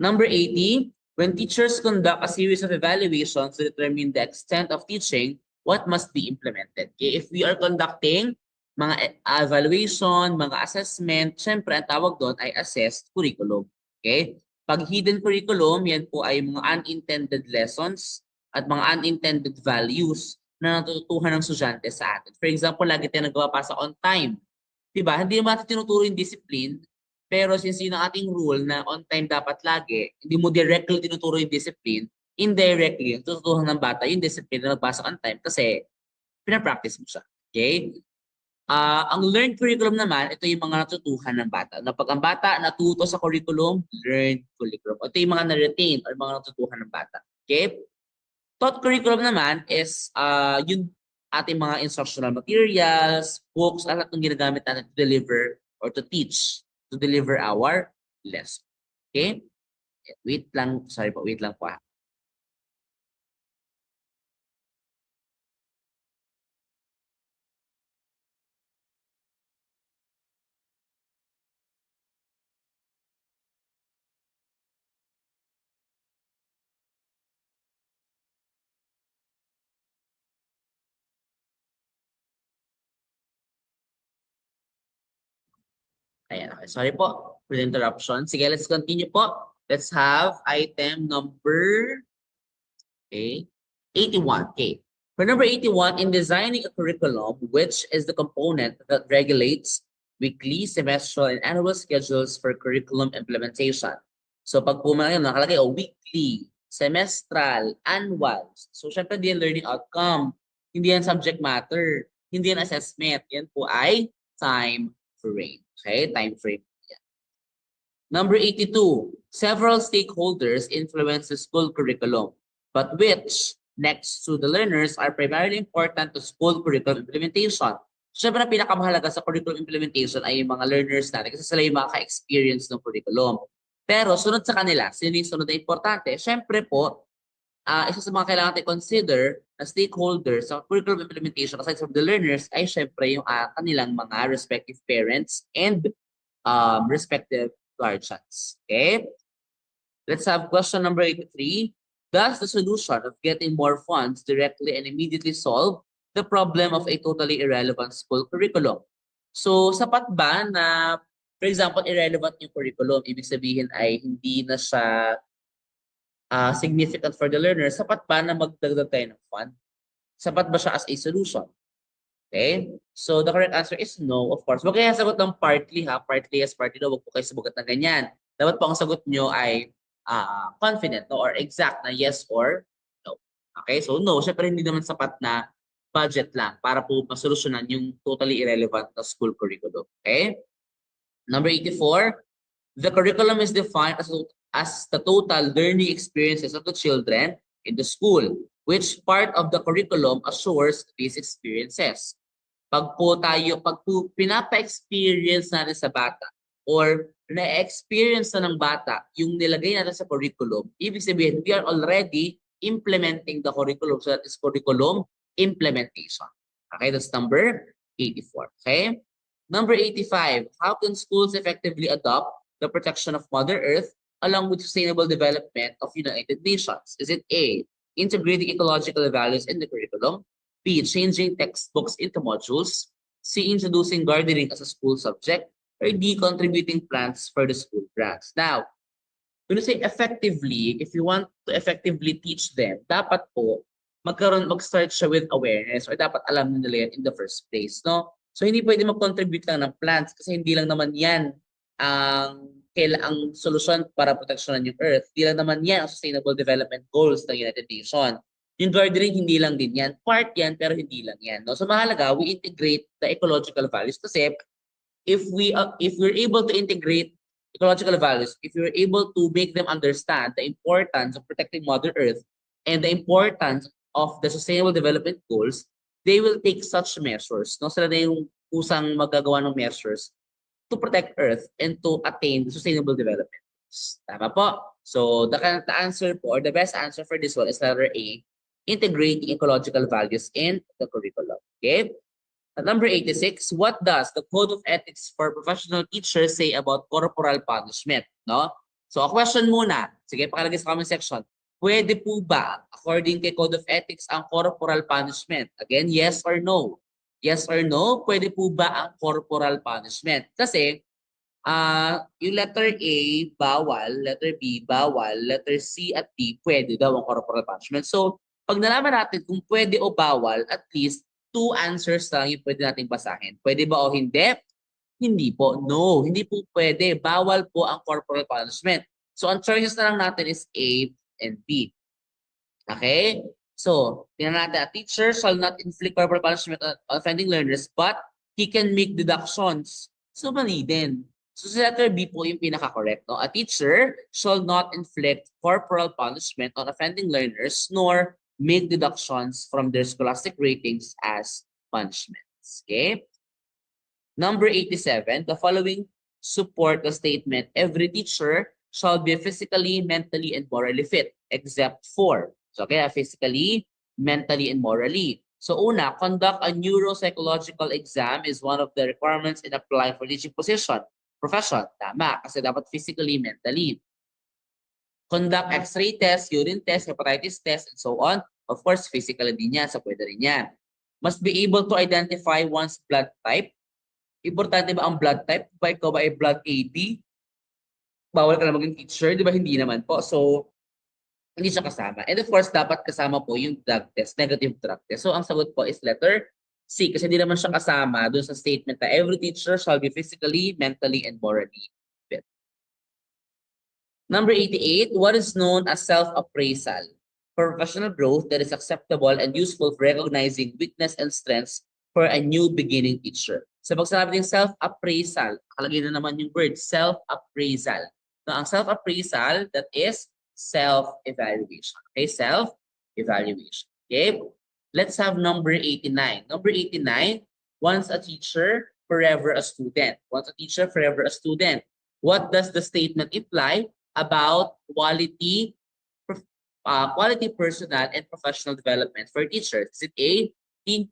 Number 80, when teachers conduct a series of evaluations to determine the extent of teaching, what must be implemented? Okay? If we are conducting mga evaluation, mga assessment, syempre ang tawag doon ay assessed curriculum. Okay? Pag hidden curriculum, yan po ay mga unintended lessons at mga unintended values na natututuhan ng estudyante sa atin. For example, lagi tayo nagpapasa on time. Diba? Hindi naman natin tinuturo yung discipline, pero since yun ang ating rule na on time dapat lagi, hindi mo directly tinuturo yung discipline, indirectly, tututuhan ng bata yung discipline na magbasa on time kasi pinapractice mo siya. Okay? Ang learned curriculum naman, ito yung mga natutuhan ng bata. Pag ang bata natuto sa curriculum, learned curriculum. Ito yung mga na-retain or mga natutuhan ng bata. Okay? Taught curriculum naman is yung ating mga instructional materials, books, lahat ng ginagamit natin to deliver or to teach, to deliver our lesson. Okay? Wait lang po. Ayan, okay. Sorry po for the interruption. Sige, let's continue po. Let's have item number 81. Okay. For number 81, in designing a curriculum, which is the component that regulates weekly, semestral, and annual schedules for curriculum implementation. So pag po mga yun, nakalagay, weekly, semestral, annual. So syempre, hindi yan learning outcome. Hindi yan subject matter. Hindi yan assessment. Yan po ay time frame. Okay? Time frame. Number 82, several stakeholders influence the school curriculum, but which, next to the learners, are primarily important to school curriculum implementation. Siyempre, ang pinakamahalaga sa curriculum implementation ay yung mga learners natin kasi sila yung mga ka-experience ng curriculum. Pero sunod sa kanila, sino yung sunod na importante? Siyempre po, isa sa mga kailangan natin consider na stakeholders sa curriculum implementation aside from the learners ay siyempre yung kanilang mga respective parents and respective guardians. Okay? Let's have question number 83. Does the solution of getting more funds directly and immediately solve the problem of a totally irrelevant school curriculum? So, sapat ba na, for example, irrelevant yung curriculum, ibig sabihin ay hindi na siya significant for the learner, sapat ba na magdagdag tayo ng fund? Sapat ba siya as a solution? Okay? So, the correct answer is no, of course. Huwag kayo sagot ng partly ha. Partly yes, partly no. Huwag po kayo sagot na ganyan. Dapat po ang sagot nyo ay confident no? Or exact na yes or no. Okay? So, no. Siyempre, hindi naman sapat na budget lang para po masolusyonan yung totally irrelevant na school curriculum. Okay? Number 84, the curriculum is defined as the total learning experiences of the children in the school. Which part of the curriculum assures these experiences? Pag po pinapa-experience natin sa bata or na-experience na ng bata yung nilagay natin sa curriculum, ibig sabihin, we are already implementing the curriculum. So that is curriculum implementation. Okay, that's number 84. Okay? Number 85, how can schools effectively adopt the protection of Mother Earth along with sustainable development of United Nations? Is it A, integrating ecological values in the curriculum, B, changing textbooks into modules, C, introducing gardening as a school subject, or D, contributing plants for the school grants? Now, when you say effectively, if you want to effectively teach them, dapat po mag-start siya with awareness or dapat alam nila yan in the first place, no? So hindi pwede mag-contribute lang ng plants kasi hindi lang naman yan ang solusyon para proteksyonan yung Earth. Hindi lang naman yan ang Sustainable Development Goals ng United Nations. Yung gardening, hindi lang din yan. Part yan, pero hindi lang yan. No? So mahalaga, we integrate the ecological values kasi if we're able to integrate ecological values, if you're able to make them understand the importance of protecting Mother Earth and the importance of the Sustainable Development Goals, they will take such measures. No? Sila na yung kusang magagawa ng measures to protect Earth and to attain the Sustainable Development Goals. Tama po? So the answer po, or the best answer for this one is letter A, integrating ecological values in the curriculum. Okay? At number 86, what does the Code of Ethics for Professional Teachers say about corporal punishment? No? So a question muna. Sige, pakalagay sa comment section. Pwede po ba, according kay Code of Ethics, ang corporal punishment? Again, yes or no? Yes or no, pwede po ba ang corporal punishment? Kasi yung letter A, bawal, letter B, bawal, letter C at D, pwede daw ang corporal punishment. So, pag nalaman natin kung pwede o bawal, at least 2 answers lang yung pwede nating basahin. Pwede ba o hindi? Hindi po. No, hindi po pwede. Bawal po ang corporal punishment. So, ang choices na lang natin is A and B. Okay? So, tingnan natin, a teacher shall not inflict corporal punishment on offending learners, but he can make deductions. So, mali din. So, sa letter B po yung pinaka-correct. No? A teacher shall not inflict corporal punishment on offending learners, nor make deductions from their scholastic ratings as punishments. Okay? Number 87, the following support the statement, every teacher shall be physically, mentally, and morally fit, except for. So, kaya physically, mentally, and morally. So, una, conduct a neuropsychological exam is one of the requirements in applying for teaching profession. Tama, kasi dapat physically, mentally. Conduct X-ray test, urine test, hepatitis test, and so on. Of course, physically din yan, so pwede rin yan. Must be able to identify one's blood type. Importante ba ang blood type? Ba ikaw ba ay blood AB? Bawal ka na maging teacher, di ba? Hindi naman po. So, Hindi siya kasama. And of course, dapat kasama po yung drug test, negative drug test. So ang sagot po is letter C kasi hindi naman siya kasama doon sa statement na every teacher shall be physically, mentally, and morally fit. Number 88, what is known as self-appraisal? For professional growth that is acceptable and useful for recognizing weakness and strengths for a new beginning teacher. So pag sinabi ng self-appraisal, kalagay na naman yung word, self-appraisal. Now, ang self-appraisal, that is self-evaluation. Okay, self-evaluation. Okay, let's have number 89. Number 89, once a teacher, forever a student. Once a teacher, forever a student. What does the statement imply about quality personal and professional development for teachers? Is it A,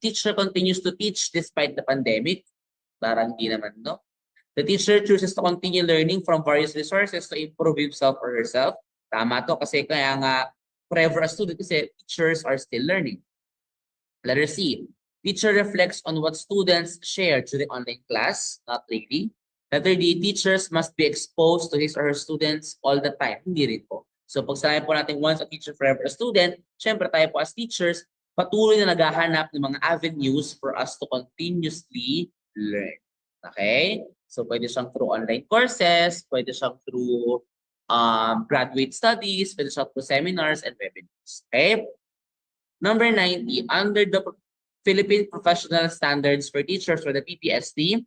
teacher continues to teach despite the pandemic? Parang hindi naman, no? The teacher chooses to continue learning from various resources to improve himself or herself. Tama to kasi kaya nga forever a student kasi teachers are still learning. Letter C, teacher reflects on what students share during online class, not really. Letter D, teachers must be exposed to his or her students all the time. Hindi rin po. So pag sinabi po natin once a teacher, forever a student, syempre tayo po as teachers, patuloy na naghahanap ng mga avenues for us to continuously learn. Okay? So pwede siyang through online courses, pwede siyang through graduate studies, pwede siyang through seminars and webinars. Okay? Number 90, under the Philippine Professional Standards for Teachers or the PPST,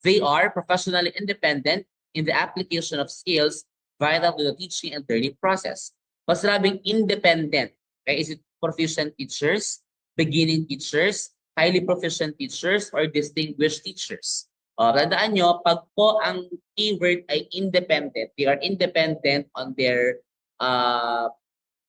they are professionally independent in the application of skills vital to the teaching and learning process. Mas sabing independent, okay? Is it proficient teachers, beginning teachers, highly proficient teachers, or distinguished teachers? Tandaan nyo, pag po ang keyword ay independent, they are independent on their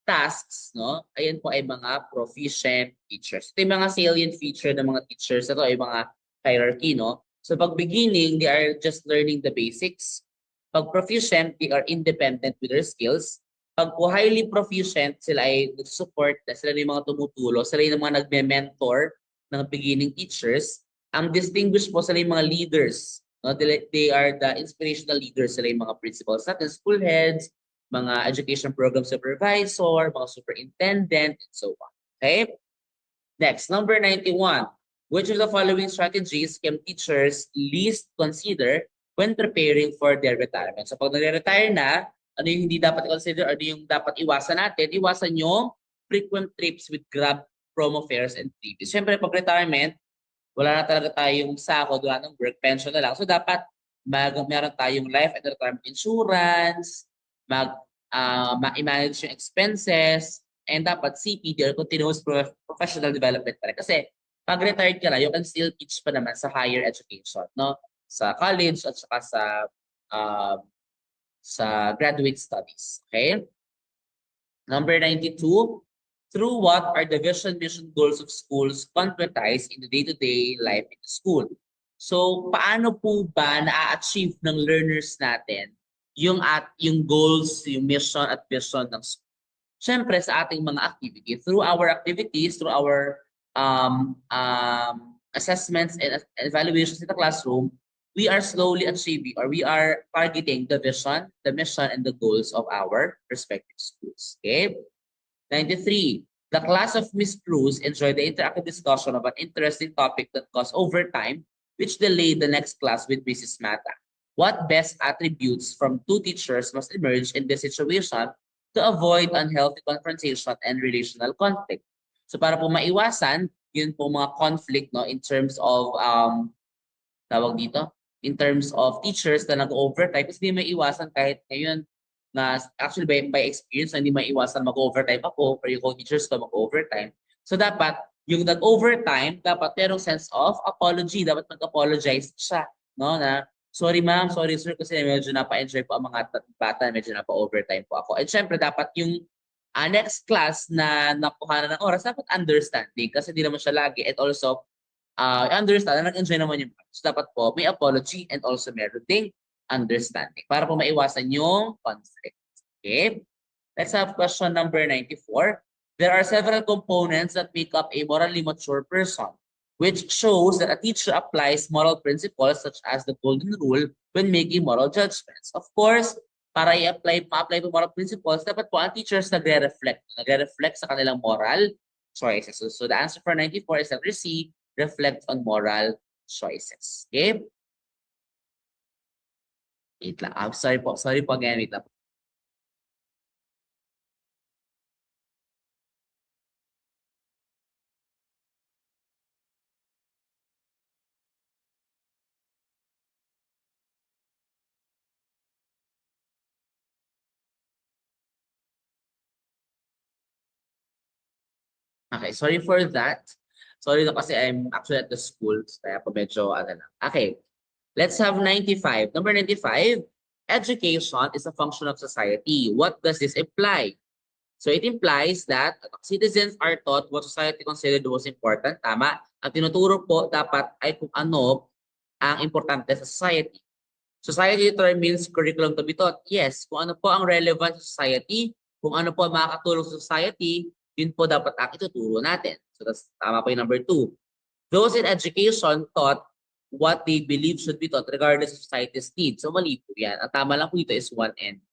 tasks, no? Ayan po ay mga proficient teachers. Ito yung mga salient feature ng mga teachers. Ito ay mga hierarchy, no? So pag beginning, they are just learning the basics. Pag proficient, they are independent with their skills. Pag po highly proficient, sila ay support, sila yung mga tumutulo, sila yung mga nagme-mentor ng beginning teachers. Ang distinguished po sila yung mga leaders. No? They are the inspirational leaders, sila yung mga principals natin, school heads, mga education program supervisor, mga superintendent, and so on. Okay? Next, number 91. Which of the following strategies can teachers least consider when preparing for their retirement? So pag nare-retire na, ano yung hindi dapat i-consider, ano yung dapat iwasan natin? Iwasan yung frequent trips with Grab, promo fares, and freebies. Siyempre, pag retirement, wala na talaga tayong sahod, wala ng work, pension na lang. So dapat meron tayong life and retirement insurance, ma-manage yung expenses, and dapat CPD or continuous professional development pa rin. Kasi pag retired ka na, you can still teach pa naman sa higher education, no? Sa college at saka sa graduate studies. Okay? Number 92, through what are the vision, mission, goals of schools concretized in the day-to-day life in the school? So, paano po ba na-achieve ng learners natin yung goals, yung mission at vision ng school? Siyempre, sa ating mga activity, through our activities, through our assessments and evaluations in the classroom, we are slowly achieving or we are targeting the vision, the mission, and the goals of our respective schools. Okay? 93. The class of Miss Cruz enjoyed the interactive discussion of an interesting topic that caused overtime, which delayed the next class with Mrs. Mata. What best attributes from two teachers must emerge in this situation to avoid unhealthy confrontation and relational conflict? So para po maiwasan, yun po mga conflict, no, in terms of tawag dito, in terms of teachers na nag-overtime, kasi hindi maiwasan kahit ngayon na actually by experience na hindi maiwasan mag-overtime ako or yung co-teachers ko mag-overtime. So dapat yung nag-overtime, dapat merong sense of apology, dapat mag-apologize siya, no, na sorry ma'am, sorry sir, kasi medyo napa-enjoy po ang mga bata, medyo napa-overtime po ako. And syempre dapat yung next class na nakuha na ng oras, dapat understanding kasi hindi naman siya lagi. And also, understand na nag-enjoy naman yung class. So, dapat po may apology and also meron ding understanding para po maiwasan yung conflict. Okay? Let's have question number 94. There are several components that make up a morally mature person, which shows that a teacher applies moral principles such as the golden rule when making moral judgments. Of course, para ma-apply po moral principles, dapat po ang teachers nagre-reflect sa kanilang moral choices. So the answer for 94 is letter C, reflect on moral choices. Okay? Wait lang. Sorry po again, wait lang. Okay, sorry for that. Sorry na kasi I'm actually at the school, kaya po medyo ano lang. Okay, let's have 95. Number 95, education is a function of society. What does this imply? So it implies that citizens are taught what society considered most important. Tama. Ang tinuturo po dapat ay kung ano ang importante sa society. Society determines curriculum to be taught. Yes, kung ano po ang relevant sa society, kung ano po ang makakatulong sa society, yun po dapat ang ituturo natin. So that's tama po yung number 2. Those in education taught what they believe should be taught regardless of society's needs. So mali po yan. Ang tama lang po dito is 1N.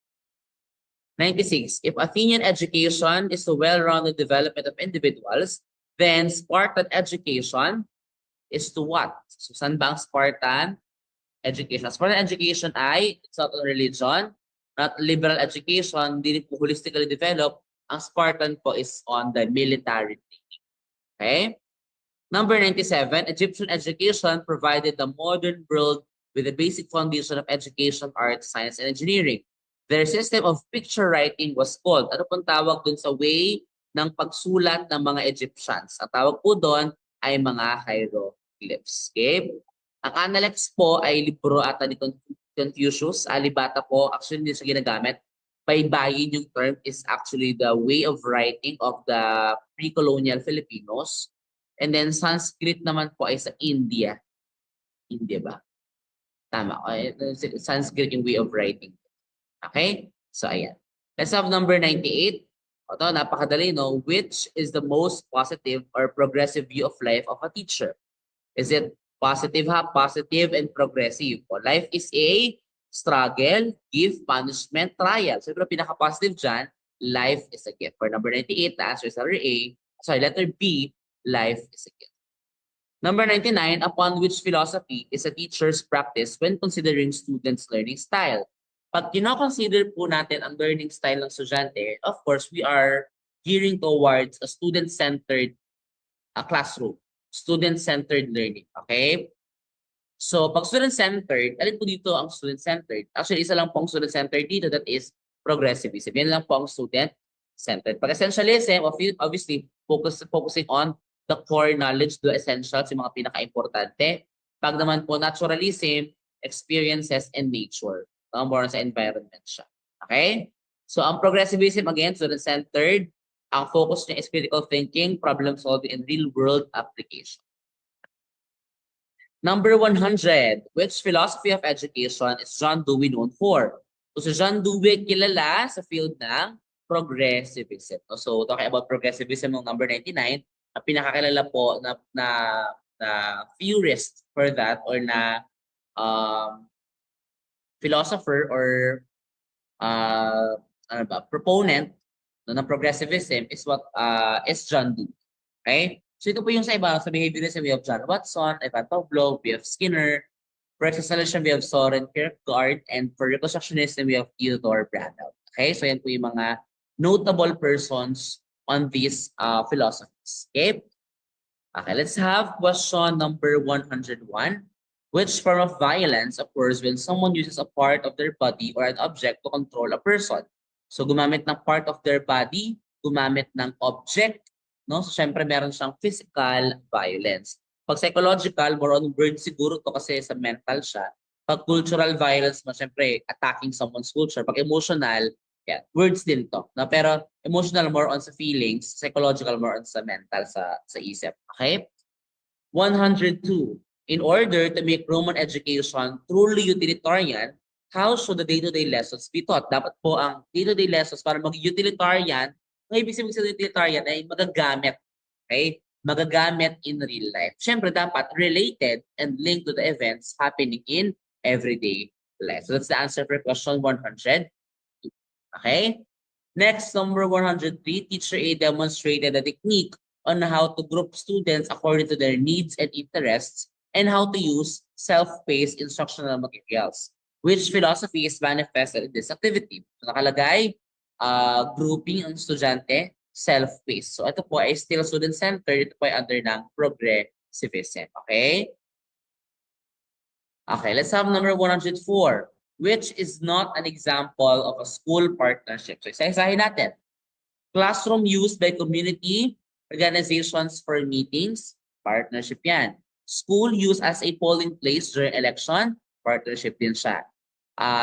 96. If Athenian education is the well-rounded development of individuals, then Spartan education is to what? So saan ba ang Spartan education? Spartan education ay, it's not on religion, not liberal education, hindi po holistically developed. Ang Spartan po is on the military training. Okay? Number 97, Egyptian education provided the modern world with the basic foundation of education, art, science, and engineering. Their system of picture writing was called, ano pong tawag dun sa way ng pagsulat ng mga Egyptians? Ang tawag po doon ay mga hieroglyphs. Okay? Ang Analects po ay libro ata ni Confucius. Alibata po, actually hindi siya ginagamit. Baybayin yung term is actually the way of writing of the pre-colonial Filipinos. And then Sanskrit naman po ay sa India. India ba? Tama. Sanskrit yung way of writing. Okay? So ayan. Let's have number 98. Ito, napakadali, no? Which is the most positive or progressive view of life of a teacher? Is it positive, positive and progressive? O, life is a struggle, give, punishment, trial. So, yung pinaka-positive dyan, life is a gift. For number 98, the answer is letter B, life is a gift. Number 99, upon which philosophy is a teacher's practice when considering students' learning style? Pag kino-consider po natin ang learning style ng estudyante, of course, we are gearing towards a student-centered classroom. Student-centered learning. Okay? So, pag student-centered, alin po dito ang student-centered? Actually, isa lang pong student-centered dito, that is progressivism. Yan lang po ang student-centered. Pag essentialism, obviously, focusing on the core knowledge, the essentials, yung mga pinaka-importante. Pag naman po naturalism, experiences, and nature. More sa environment siya. Okay? So, ang progressivism, again, student-centered. Ang focus niya is critical thinking, problem solving, and real-world application. Number 100, which philosophy of education is John Dewey known for? So, si John Dewey kilala sa field ng progressivism. So, talking about progressivism ng number 99, ang pinakakilala po na theorist for that or na philosopher or proponent ng progressivism is John Dewey. Okay? So ito po yung sa iba, sa behaviorism, we have John Watson, Ivan Pavlov, we have Skinner. For existentialism, we have Soren Kierkegaard, and for reconstructionism, we have Theodore Braddow. Okay? So yan po yung mga notable persons on these philosophies. Okay? Okay, let's have question number 101. Which form of violence occurs when someone uses a part of their body or an object to control a person? So gumamit ng part of their body, gumamit ng object, no? So syempre meron siyang physical violence. Pag psychological, more on word siguro to kasi sa mental siya. Pag cultural violence mo, syempre attacking someone's culture. Pag emotional, yeah, words din to. No? Pero emotional more on sa feelings, psychological more on sa mental, sa isip. Okay? 102. In order to make Roman education truly utilitarian, how should the day-to-day lessons be taught? Dapat po ang day-to-day lessons para mag-utilitarian, ang ibig sabihin sa utilitarian ay magagamit. Okay? Magagamit in real life. Siyempre, dapat related and linked to the events happening in everyday life. So that's the answer for question 100. Okay? Next, number 103, Teacher A demonstrated a technique on how to group students according to their needs and interests and how to use self-paced instructional materials. Which philosophy is manifested in this activity? So nakalagay, grouping ang estudyante, self-paced. So ito po ay still student-centered, ito po ay under ng progressivism. Okay? Okay, let's have number 104, which is not an example of a school partnership. So isa-isahin natin. Classroom used by community organizations for meetings, partnership yan. School used as a polling place during election, partnership din siya.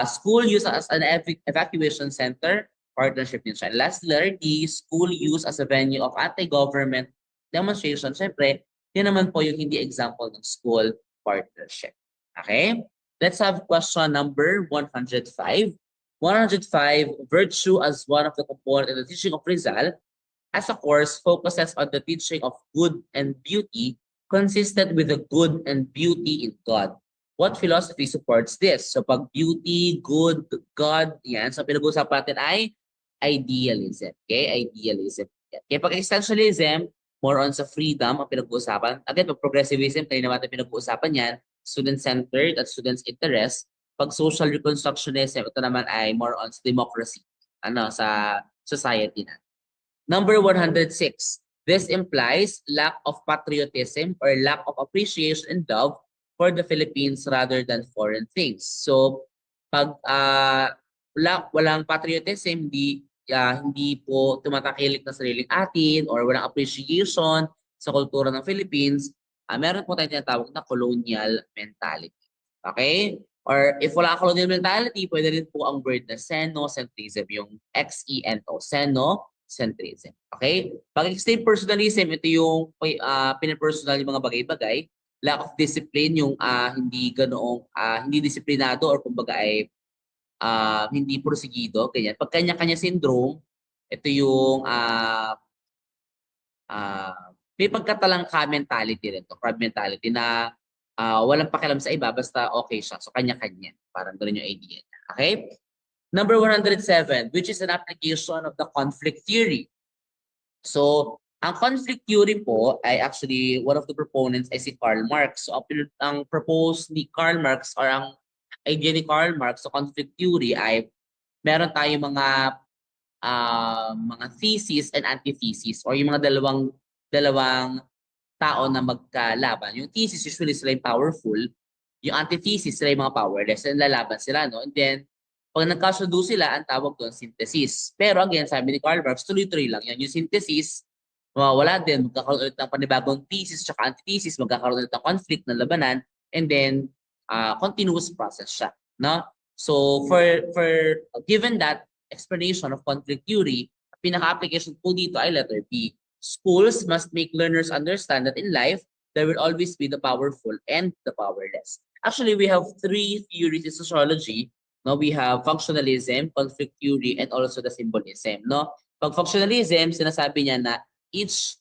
School used as an evacuation center, partnership din siya. Last, letter D, school used as a venue of anti-government demonstration. Siyempre, yun naman po yung hindi example ng school partnership. Okay? Let's have question number 105. 105, virtue as one of the components in the teaching of Rizal as a course focuses on the teaching of good and beauty consistent with the good and beauty in God. What philosophy supports this? So pag beauty, good, God, yan. So pinag-uusapan natin ay idealism. Okay? Idealism. Okay, pag existentialism, more on sa freedom ang pinag-uusapan. Again, pag progressivism, kanina natin pinag-uusapan yan, student-centered at students' interest. Pag social reconstructionism, ito naman ay more on democracy sa society na. Number 106. This implies lack of patriotism or lack of appreciation and love for the Philippines rather than foreign things. So, pag walang patriotism, hindi po tumatakilik na sariling atin or walang appreciation sa kultura ng Philippines, meron po tayong tinatawag na colonial mentality. Okay? Or if wala colonial mentality, pwede rin po ang word na xenocentrism, yung X-E-N-O, xenocentrism. Okay? Pag extreme personalism, ito yung pinapersonal yung mga bagay-bagay. Lack of discipline, yung hindi disiplinado or kumbaga ay hindi porsigido, ganyan. Pag kanya-kanya syndrome, ito yung may pagkatalangka mentality rin to, crab mentality na walang pakialam sa iba, basta okay siya. So, kanya-kanya. Parang gano'n yung idea niya. Okay? Number 107, which is an application of the conflict theory. So, ang conflict theory po ay actually one of the proponents ay si Karl Marx. So, ang propose ni Karl Marx or ang idea ni Karl Marx sa conflict theory ay meron tayong mga thesis and antithesis or yung mga dalawang tao na magkalaban. Yung thesis usually sila yung powerful, yung antithesis sila yung mga powerless, and lalaban sila, no? And then, pag nagkasundo sila, ang tawag doon synthesis. Pero again, sabi ni Karl Marx, tuloy-tuloy lang yan. Yung synthesis, mawawala din, magkakaroon ulit ng panibagong thesis at antithesis, magkakaroon ulit ng conflict ng labanan, and then continuous process siya, no? So for given that explanation of conflict theory, pinaka-application po dito ay letter B. Schools must make learners understand that in life, there will always be the powerful and the powerless. Actually, we have three theories in sociology. No, we have functionalism, conflict theory, and also the symbolism. No, pag functionalism, sinasabi niya na each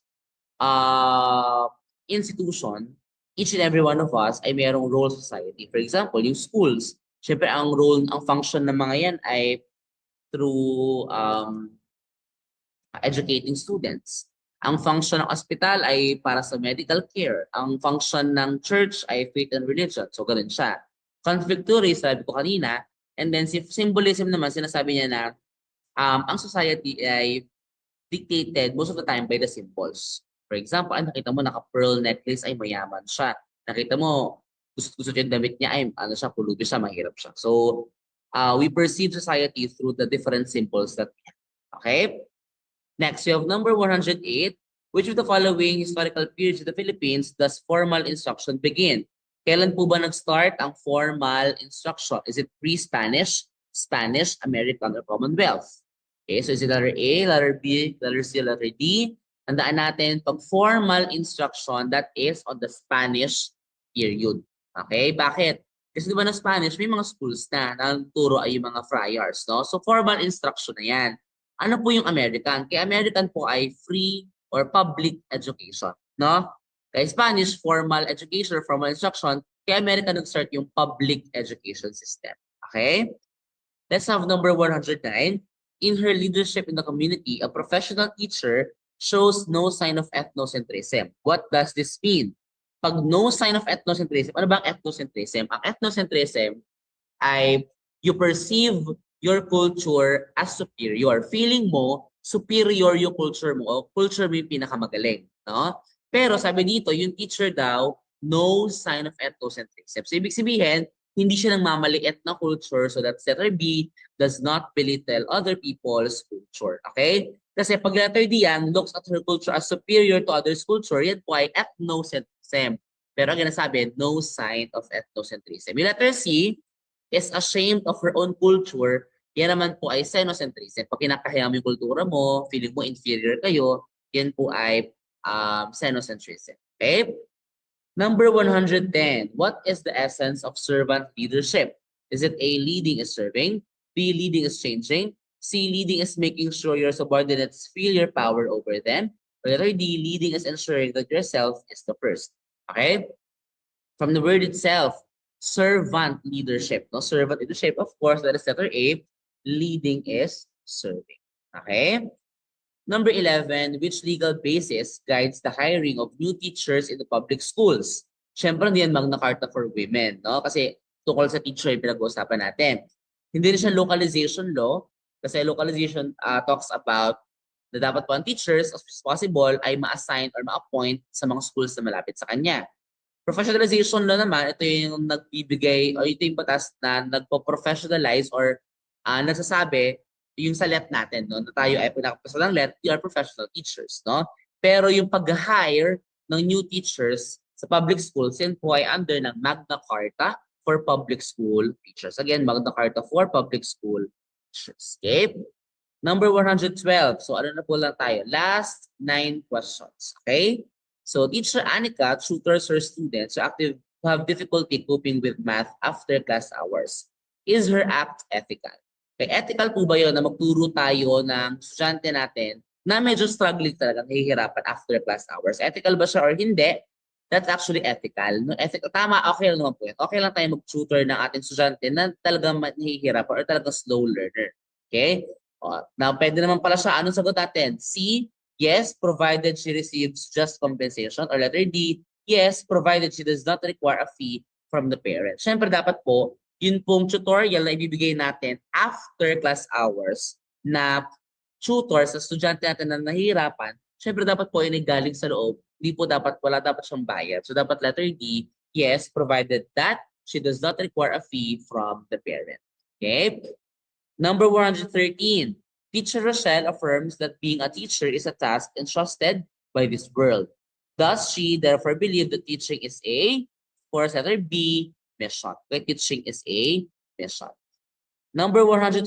institution, each and every one of us ay mayroong role sa society. For example, yung schools, syempre ang role, ang function ng mga yan ay through educating students. Ang function ng ospital ay para sa medical care. Ang function ng church ay faith and religion. So, ganun siya. Conflict theory, sabi ko kanina. And then, si symbolism naman, sinasabi niya na ang society ay dictated most of the time by the symbols. For example, nakita mo naka-pearl necklace ay mayaman siya. Nakita mo, gusto yung damit niya ay pulubi siya, mahirap siya. So, we perceive society through the different symbols that we have. Okay? Next, we have number 108. Which of the following historical periods in the Philippines does formal instruction begin? Kailan po ba nag-start ang formal instruction? Is it pre-Spanish, Spanish, American, or Commonwealth? Okay, so is it letter A, letter B, letter C, letter D? Tandaan natin, pag formal instruction, that is on the Spanish period. Okay, bakit? Kasi diba na Spanish, may mga schools na nagturo ay yung mga friars, no? So formal instruction na yan. Ano po yung American? Kaya American po ay free or public education, no? Kaya Spanish, formal education or formal instruction. Kaya American nag-start yung public education system. Okay? Let's have number 109. in her leadership in the community, a professional teacher shows no sign of ethnocentrism. What does this mean? Pag no sign of ethnocentrism, ano ba ang ethnocentrism? Ang ethnocentrism ay you perceive your culture as superior. Feeling mo, superior yung culture mo, o culture mo yung pinakamagaling. No? Pero sabi dito, yung teacher daw, no sign of ethnocentrism. So ibig sabihin, hindi siya nang mamaliit na culture, so that's letter B, does not belittle other people's culture. Okay? Kasi pag letter D yan, looks at her culture as superior to others' culture, yan po ay ethnocentrism. Pero ang nasabi, no sign of ethnocentrism. Yung letter C is ashamed of her own culture, yan naman po ay xenocentrism. Pag kinakahiya mo yung kultura mo, feeling mo inferior kayo, yan po ay xenocentrism. Okay? Number 110, what is the essence of servant leadership? Is it A, leading is serving, B, leading is changing, C, leading is making sure your subordinates feel your power over them, or letter D, leading is ensuring that yourself is the first. Okay? From the word itself, servant leadership. No, servant leadership, of course, that is letter A, leading is serving. Okay? Number 11, which legal basis guides the hiring of new teachers in the public schools? Siyempre, hindi yan Magna Carta for Women, no? Kasi tungkol sa teacher yung pinag-uusapan natin. Hindi rin siya localization law, kasi localization talks about na dapat po ang teachers, as possible, ay ma-assign or ma-appoint sa mga schools na malapit sa kanya. Professionalization law naman, ito yung nagbibigay, o ito yung batas na nagpo-professionalize or nagsasabi yung sa let natin, no? Na tayo ay pinakapasa ng let, we are professional teachers, no? Pero yung pag-hire ng new teachers sa public schools, yan po ay under ng Magna Carta for public school teachers. Again, Magna Carta for public school teachers. Okay? Number 112. So ano na po lang tayo? Last 9 questions. Okay? So Teacher Anika tutors her students who have difficulty coping with math after class hours. Is her act ethical? Okay, ethical po ba yun na magturo tayo ng estudyante natin na medyo struggling talaga, nahihirapan after class hours? Ethical ba siya or hindi? That's actually ethical. No, ethical. Tama, okay lang naman po yun. Okay lang tayo mag-tutor ng ating estudyante na talagang nahihirapan or talagang slow learner. Okay? Now, pwede naman pala siya. Anong sagot natin? C, yes, provided she receives just compensation. Or letter D, yes, provided she does not require a fee from the parent. Siyempre, dapat po, yun pong tutorial na ibibigay natin after class hours na tutor sa estudyante natin na nahihirapan, syempre dapat po yun ay galing sa loob. Hindi po dapat, wala dapat siyang bayad. So dapat letter D, yes, provided that she does not require a fee from the parent. Okay? Number 113, Teacher Rochelle affirms that being a teacher is a task entrusted by this world. Does she therefore believe that teaching is a, of course, letter B, mission. Okay, teaching is a mission. Number 114,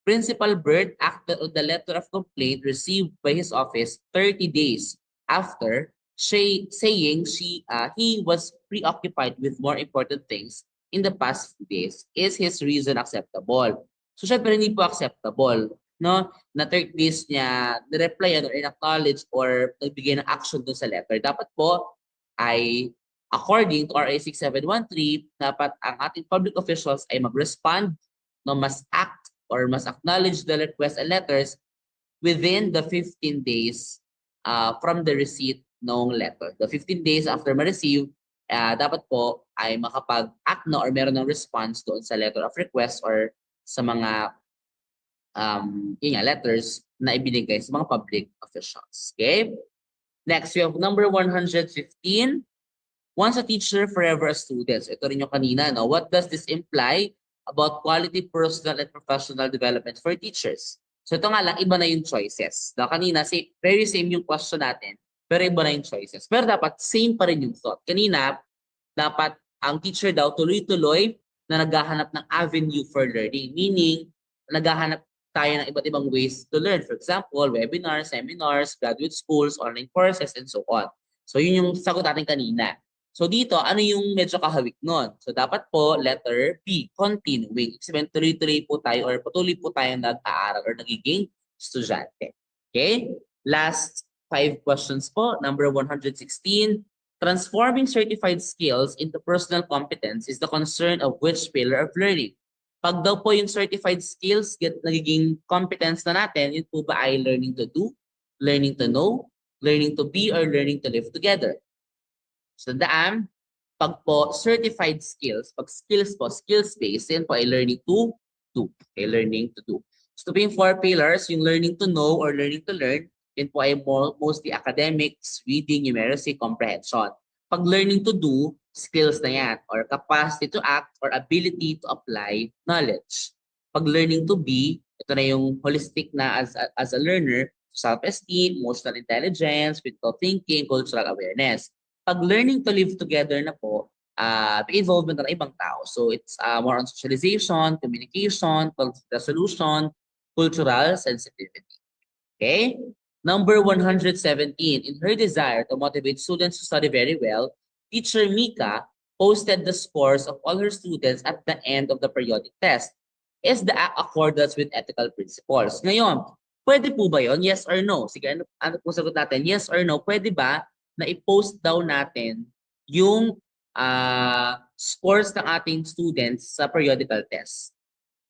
Principal Bird acted on the letter of complaint received by his office 30 days after saying he was preoccupied with more important things in the past few days. Is his reason acceptable? So syempre hindi po acceptable, no? Na 30 days niya na-replyan or in-acknowledge or nagbigay ng action doon sa letter. Dapat po ay according to RA 6713, dapat ang ating public officials ay mag-respond, no, must act or must acknowledge the request and letters within the 15 days from the receipt ng letter. The 15 days after ma-receive, dapat po ay makapag-act na or meron ng response doon sa letter of request or sa mga letters na ibinigay sa mga public officials. Okay? Next, we have number 115. Once a teacher, forever a student. So ito rin yung kanina, no? What does this imply about quality personal and professional development for teachers? So ito nga lang, iba na yung choices. No? Kanina, very same yung question natin, pero iba na yung choices. Pero dapat same pa rin yung thought. Kanina, dapat ang teacher daw tuloy-tuloy na naghahanap ng avenue for learning. Meaning, naghahanap tayo ng iba't ibang ways to learn. For example, webinars, seminars, graduate schools, online courses, and so on. So yun yung sagot natin kanina. So dito, ano yung medyo kahawik nun? So dapat po, letter B, continuing. Sabihin, tuloy-tuloy po tayo or patuloy po tayo nag-aaral or nagiging estudyante. Okay? Last 5 questions po. Number 116, transforming certified skills into personal competence is the concern of which pillar of learning? Pag daw po yung certified skills nagiging competence na natin, yun po ba ay learning to do, learning to know, learning to be, or learning to live together? So daan, pag po certified skills, pag skills po, skills-based, yan po ay learning to do. Okay, learning to do. So ito yung 4 pillars, yung learning to know or learning to learn, yan po ay mostly academics, reading, numeracy, comprehension. Pag learning to do, skills na yan, or capacity to act or ability to apply knowledge. Pag learning to be, ito na yung holistic na as a learner, self-esteem, emotional intelligence, critical thinking, cultural awareness. Pag learning to live together na po, may involvement ng ibang tao. So it's more on socialization, communication, conflict resolution, cultural sensitivity. Okay? Number 117, in her desire to motivate students to study very well, teacher Mika posted the scores of all her students at the end of the periodic test. Is the act accordance with ethical principles? Ngayon, pwede po ba yon? Yes or no? Sige, ano po sagot natin? Yes or no? Pwede ba na i-post daw natin yung scores ng ating students sa periodical test?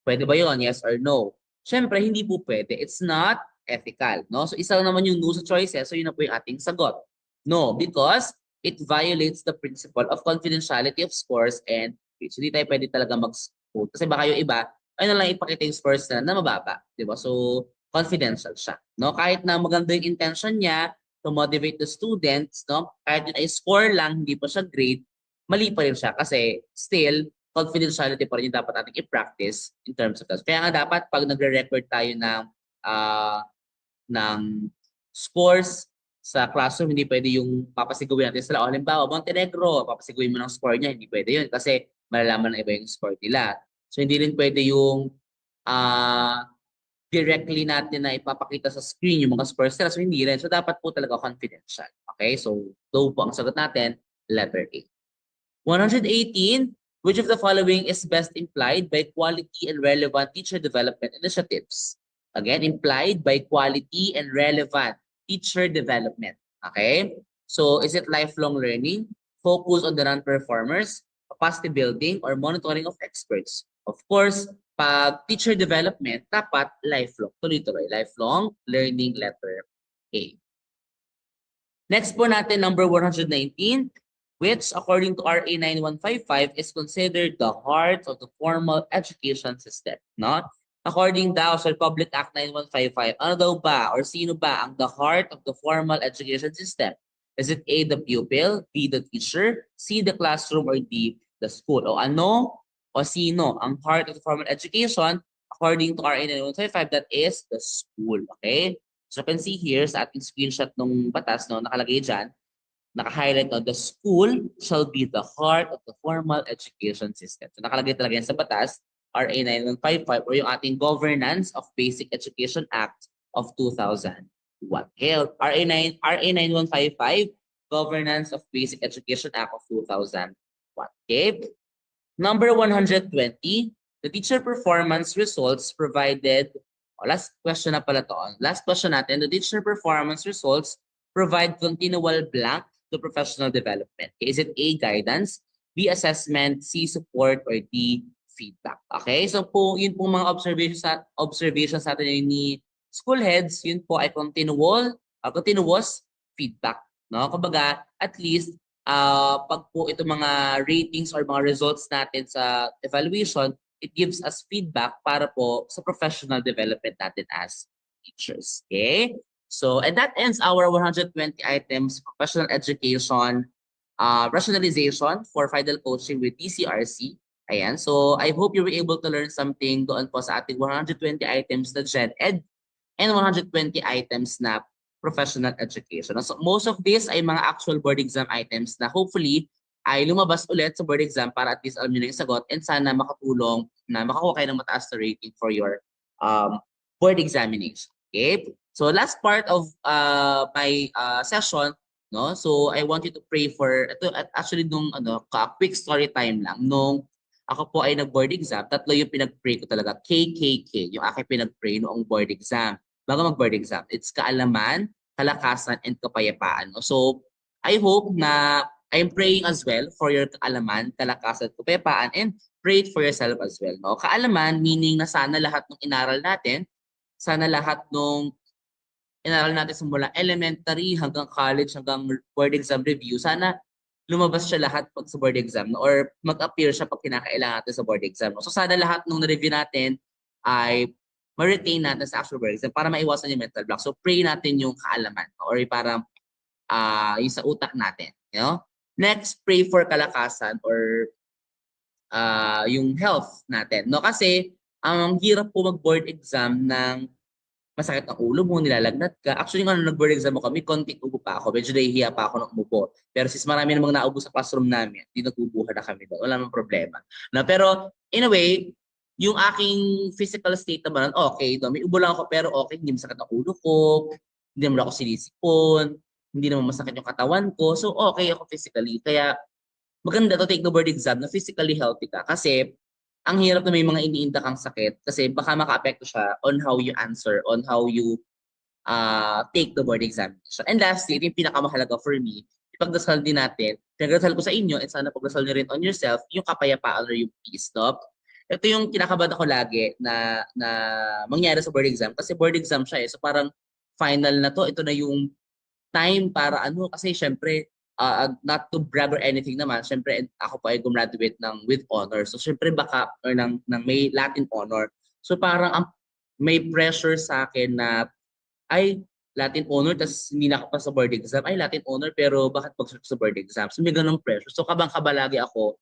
Pwede ba yon? Yes or no? Siyempre, hindi po pwede. It's not ethical. No? So isa lang naman yung no sa choices. So yun na po yung ating sagot. No, because it violates the principle of confidentiality of scores and so hindi tayo pwede talaga mag-quote. Kasi baka yung iba, ay na lang ipakita yung scores na mababa. Diba? So confidential siya. No? Kahit na maganda yung intention niya, to motivate the students, no? Kahit yun ay score lang, hindi pa siya grade, mali pa rin siya kasi still, confidentiality pa rin yung dapat natin i-practice in terms of that. Kaya nga dapat pag nagre-record tayo ng scores sa classroom, hindi pwede yung papasigawin natin sila. O halimbawa, Montenegro, papasigawin mo ng score niya, hindi pwede yun kasi malalaman ng iba yung score nila. So hindi rin pwede yung directly natin na ipapakita sa screen yung mga scores nila. So hindi rin. So dapat po talaga confidential. Okay? So do po ang sagot natin, letter A. 118, which of the following is best implied by quality and relevant teacher development initiatives? Again, implied by quality and relevant teacher development. Okay? So is it lifelong learning, focus on the non-performers, capacity building, or monitoring of experts? Of course, pag teacher development, dapat lifelong. Tuloy-tuloy. Lifelong learning, letter A. Next po natin, number 119, which according to RA 9155 is considered the heart of the formal education system. No? According daw sa Republic Act 9155, ano daw ba or sino ba ang the heart of the formal education system? Is it A, the pupil, B, the teacher, C, the classroom, or D, the school? O ano o sino ang heart of the formal education? According to RA 9155, that is the school. Okay? So you can see here sa ating screenshot ng batas, no, nakalagay dyan, naka-highlight on the school shall be the heart of the formal education system. So nakalagay talaga yan sa batas, RA 9155 or yung ating Governance of Basic Education Act of 2001. Okay, RA 9155, Governance of Basic Education Act of 2001. Okay. Number 120, the teacher performance results provided, last question na pala to. Last question natin, the teacher performance results provide continual blank to professional development. Is it A, guidance, B, assessment, C, support, or D, feedback? Okay, so po, yun po mga observations sa atin ni school heads, yun po ay continuous feedback. No? Kumbaga, at least, pag po ito mga ratings or mga results natin sa evaluation, it gives us feedback para po sa professional development natin as teachers. Okay? So, and that ends our 120 items professional education rationalization for final coaching with TCRC. Ayan. So, I hope you were able to learn something doon po sa ating 120 items na Gen Ed and 120 items na professional education. So, most of these ay mga actual board exam items na hopefully ay lumabas ulit sa board exam para at least alam nyo na yung sagot and sana makatulong na makakuha kayo ng mataas na rating for your board examination. Okay? So last part of my session, no? So I want you to pray for ito actually nung quick story time lang nung ako po ay nag-board exam, tatlo yung pinag-pray ko talaga, KKK, yung aking pinag-pray noong board exam. Bago mag-board exam, it's kaalaman, kalakasan, and kapayapaan. No? So I hope na I'm praying as well for your kaalaman, kalakasan, kapayapaan, and pray it for yourself as well. No? Kaalaman, meaning na sana lahat ng inaral natin, sana lahat ng inaral natin simula elementary hanggang college, hanggang board exam review, sana lumabas siya lahat pag sa board exam no? Or mag-appear siya pag kinakailangan natin sa board exam. No? So sana lahat ng na-review natin ay ma-retain natin sa actual board exam para maiwasan yung mental block. So pray natin yung kaalaman no? Or parang yung sa utak natin. You know? Next, pray for kalakasan or yung health natin. No? Kasi ang hirap po mag-board exam ng masakit ang ulo mo, nilalagnat ka. Actually, nga nung nag-board exam mo kami, konting ubo pa ako. Medyo nahihiya pa ako ng umupo. Pero since marami namang naubo sa classroom namin, hindi nag-ubuhan na kami doon. Wala namang problema. Na, pero, in a way, yung aking physical state naman, okay. No? May ubo lang ako, pero okay. Hindi masakit ang ulo ko. Hindi naman ako sinisipon. Hindi naman masakit yung katawan ko. So, okay ako physically. Kaya, maganda to take the board exam na physically healthy ka. Kasi, ang hirap na may mga iniinda kang sakit kasi baka maka-apekto siya on how you answer, on how you take the board examination. And lastly, ito yung pinakamahalaga for me, ipagdasal din natin, pinagdasal ko sa inyo, and sana pagdasal nyo rin on yourself, yung kapayapaan or yung peace. No? Ito yung kinakabada ko lagi na mangyari sa board exam kasi board exam siya eh. So parang final na to, ito na yung time para ano, kasi syempre, not to brag or anything naman, syempre ako pa ay gumraduate ng with honor. So syempre baka or ng may Latin honor. So parang may pressure sa akin na ay Latin honor tapos hindi na ako pa sa board exam. Ay Latin honor pero bakit pag sa board exam? So may ganung pressure. So kabang-kaba lagi ako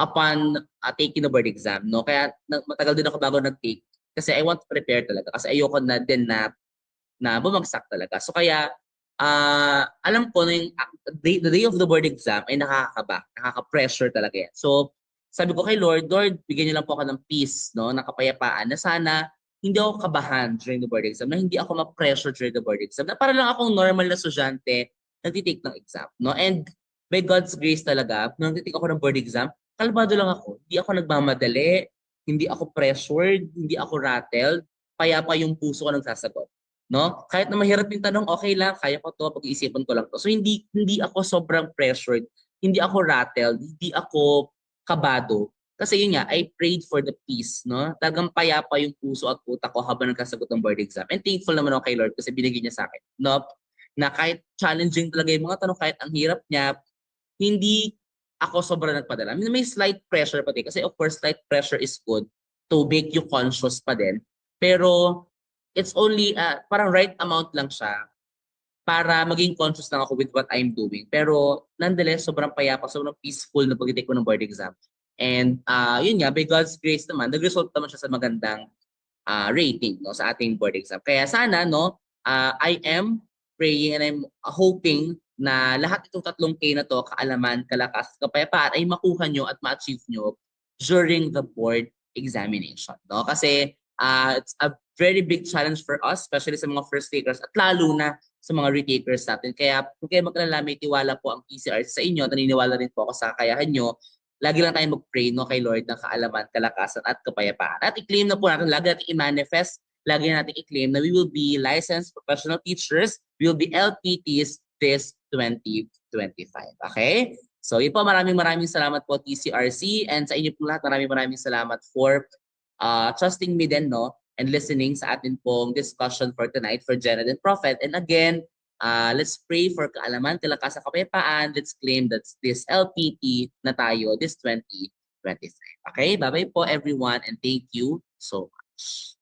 upon taking the board exam. No? Kaya matagal din ako bago nag-take kasi I want to prepare talaga. Kasi ayoko na din na bumagsak talaga. So kaya alam ko na yung the day of the board exam ay nakakaba, nakaka-pressure talaga yan. So sabi ko kay Lord, bigyan niyo lang po ako ng peace, no, ng kapayapaan na sana hindi ako kabahan during the board exam, na hindi ako ma-pressure during the board exam, na para lang akong normal na estudyante nagtitake ng exam. No? And by God's grace talaga, nung nagtitake ako ng board exam, kalmado lang ako. Hindi ako nagmamadali, hindi ako pressured, hindi ako rattled, payapa yung puso ko nagsasagot. No? Kahit na mahirap yung tanong, okay lang, kaya ko to, pag-iisipan ko lang to. So hindi ako sobrang pressured, hindi ako rattled, hindi ako kabado. Kasi yun nga, I prayed for the peace, no? Talagang payapa yung puso at utak ko habang nagkasagot ng board exam. And thankful naman ako kay Lord kasi binigyan niya sa akin, no? Na kahit challenging talaga yung mga tanong, kahit ang hirap niya, hindi ako sobrang nagpadala. I mean, may slight pressure pa din. Kasi of course, slight pressure is good to make you conscious pa din. Pero it's only parang right amount lang siya para maging conscious lang ako with what I'm doing. Pero nonetheless, sobrang payapa, sobrang peaceful na pag-take ko ng board exam. And yun nga, by God's grace naman, nag-result naman siya sa magandang rating no, sa ating board exam. Kaya sana, no, I am praying and I'm hoping na lahat itong 3K na to, kaalaman, kalakas, kapayapaan, ay makuha nyo at ma-achieve nyo during the board examination. No? Kasi it's a very big challenge for us, especially sa mga first takers at lalo na sa mga retakers natin. Kaya kung kayo mag-alala, may tiwala po ang PCR sa inyo, naniniwala rin po ako sa kakayahan nyo. Lagi lang tayo mag-pray no, kay Lord ng kaalaman, kalakasan at kapayapaan. At i-claim na po natin, lagi natin i-manifest, lagi natin i-claim na we will be licensed professional teachers, we will be LPTs this 2025. Okay? So yun po, maraming salamat po TCRC, and sa inyo po lahat, maraming salamat for trusting me din, no? And listening sa atin pong discussion for tonight for Jared and Prophet. And again, let's pray for kaalaman, kalakasan, kapayapaan. Let's claim that this LPT na tayo this 2025. Okay? Bye-bye po everyone and thank you so much.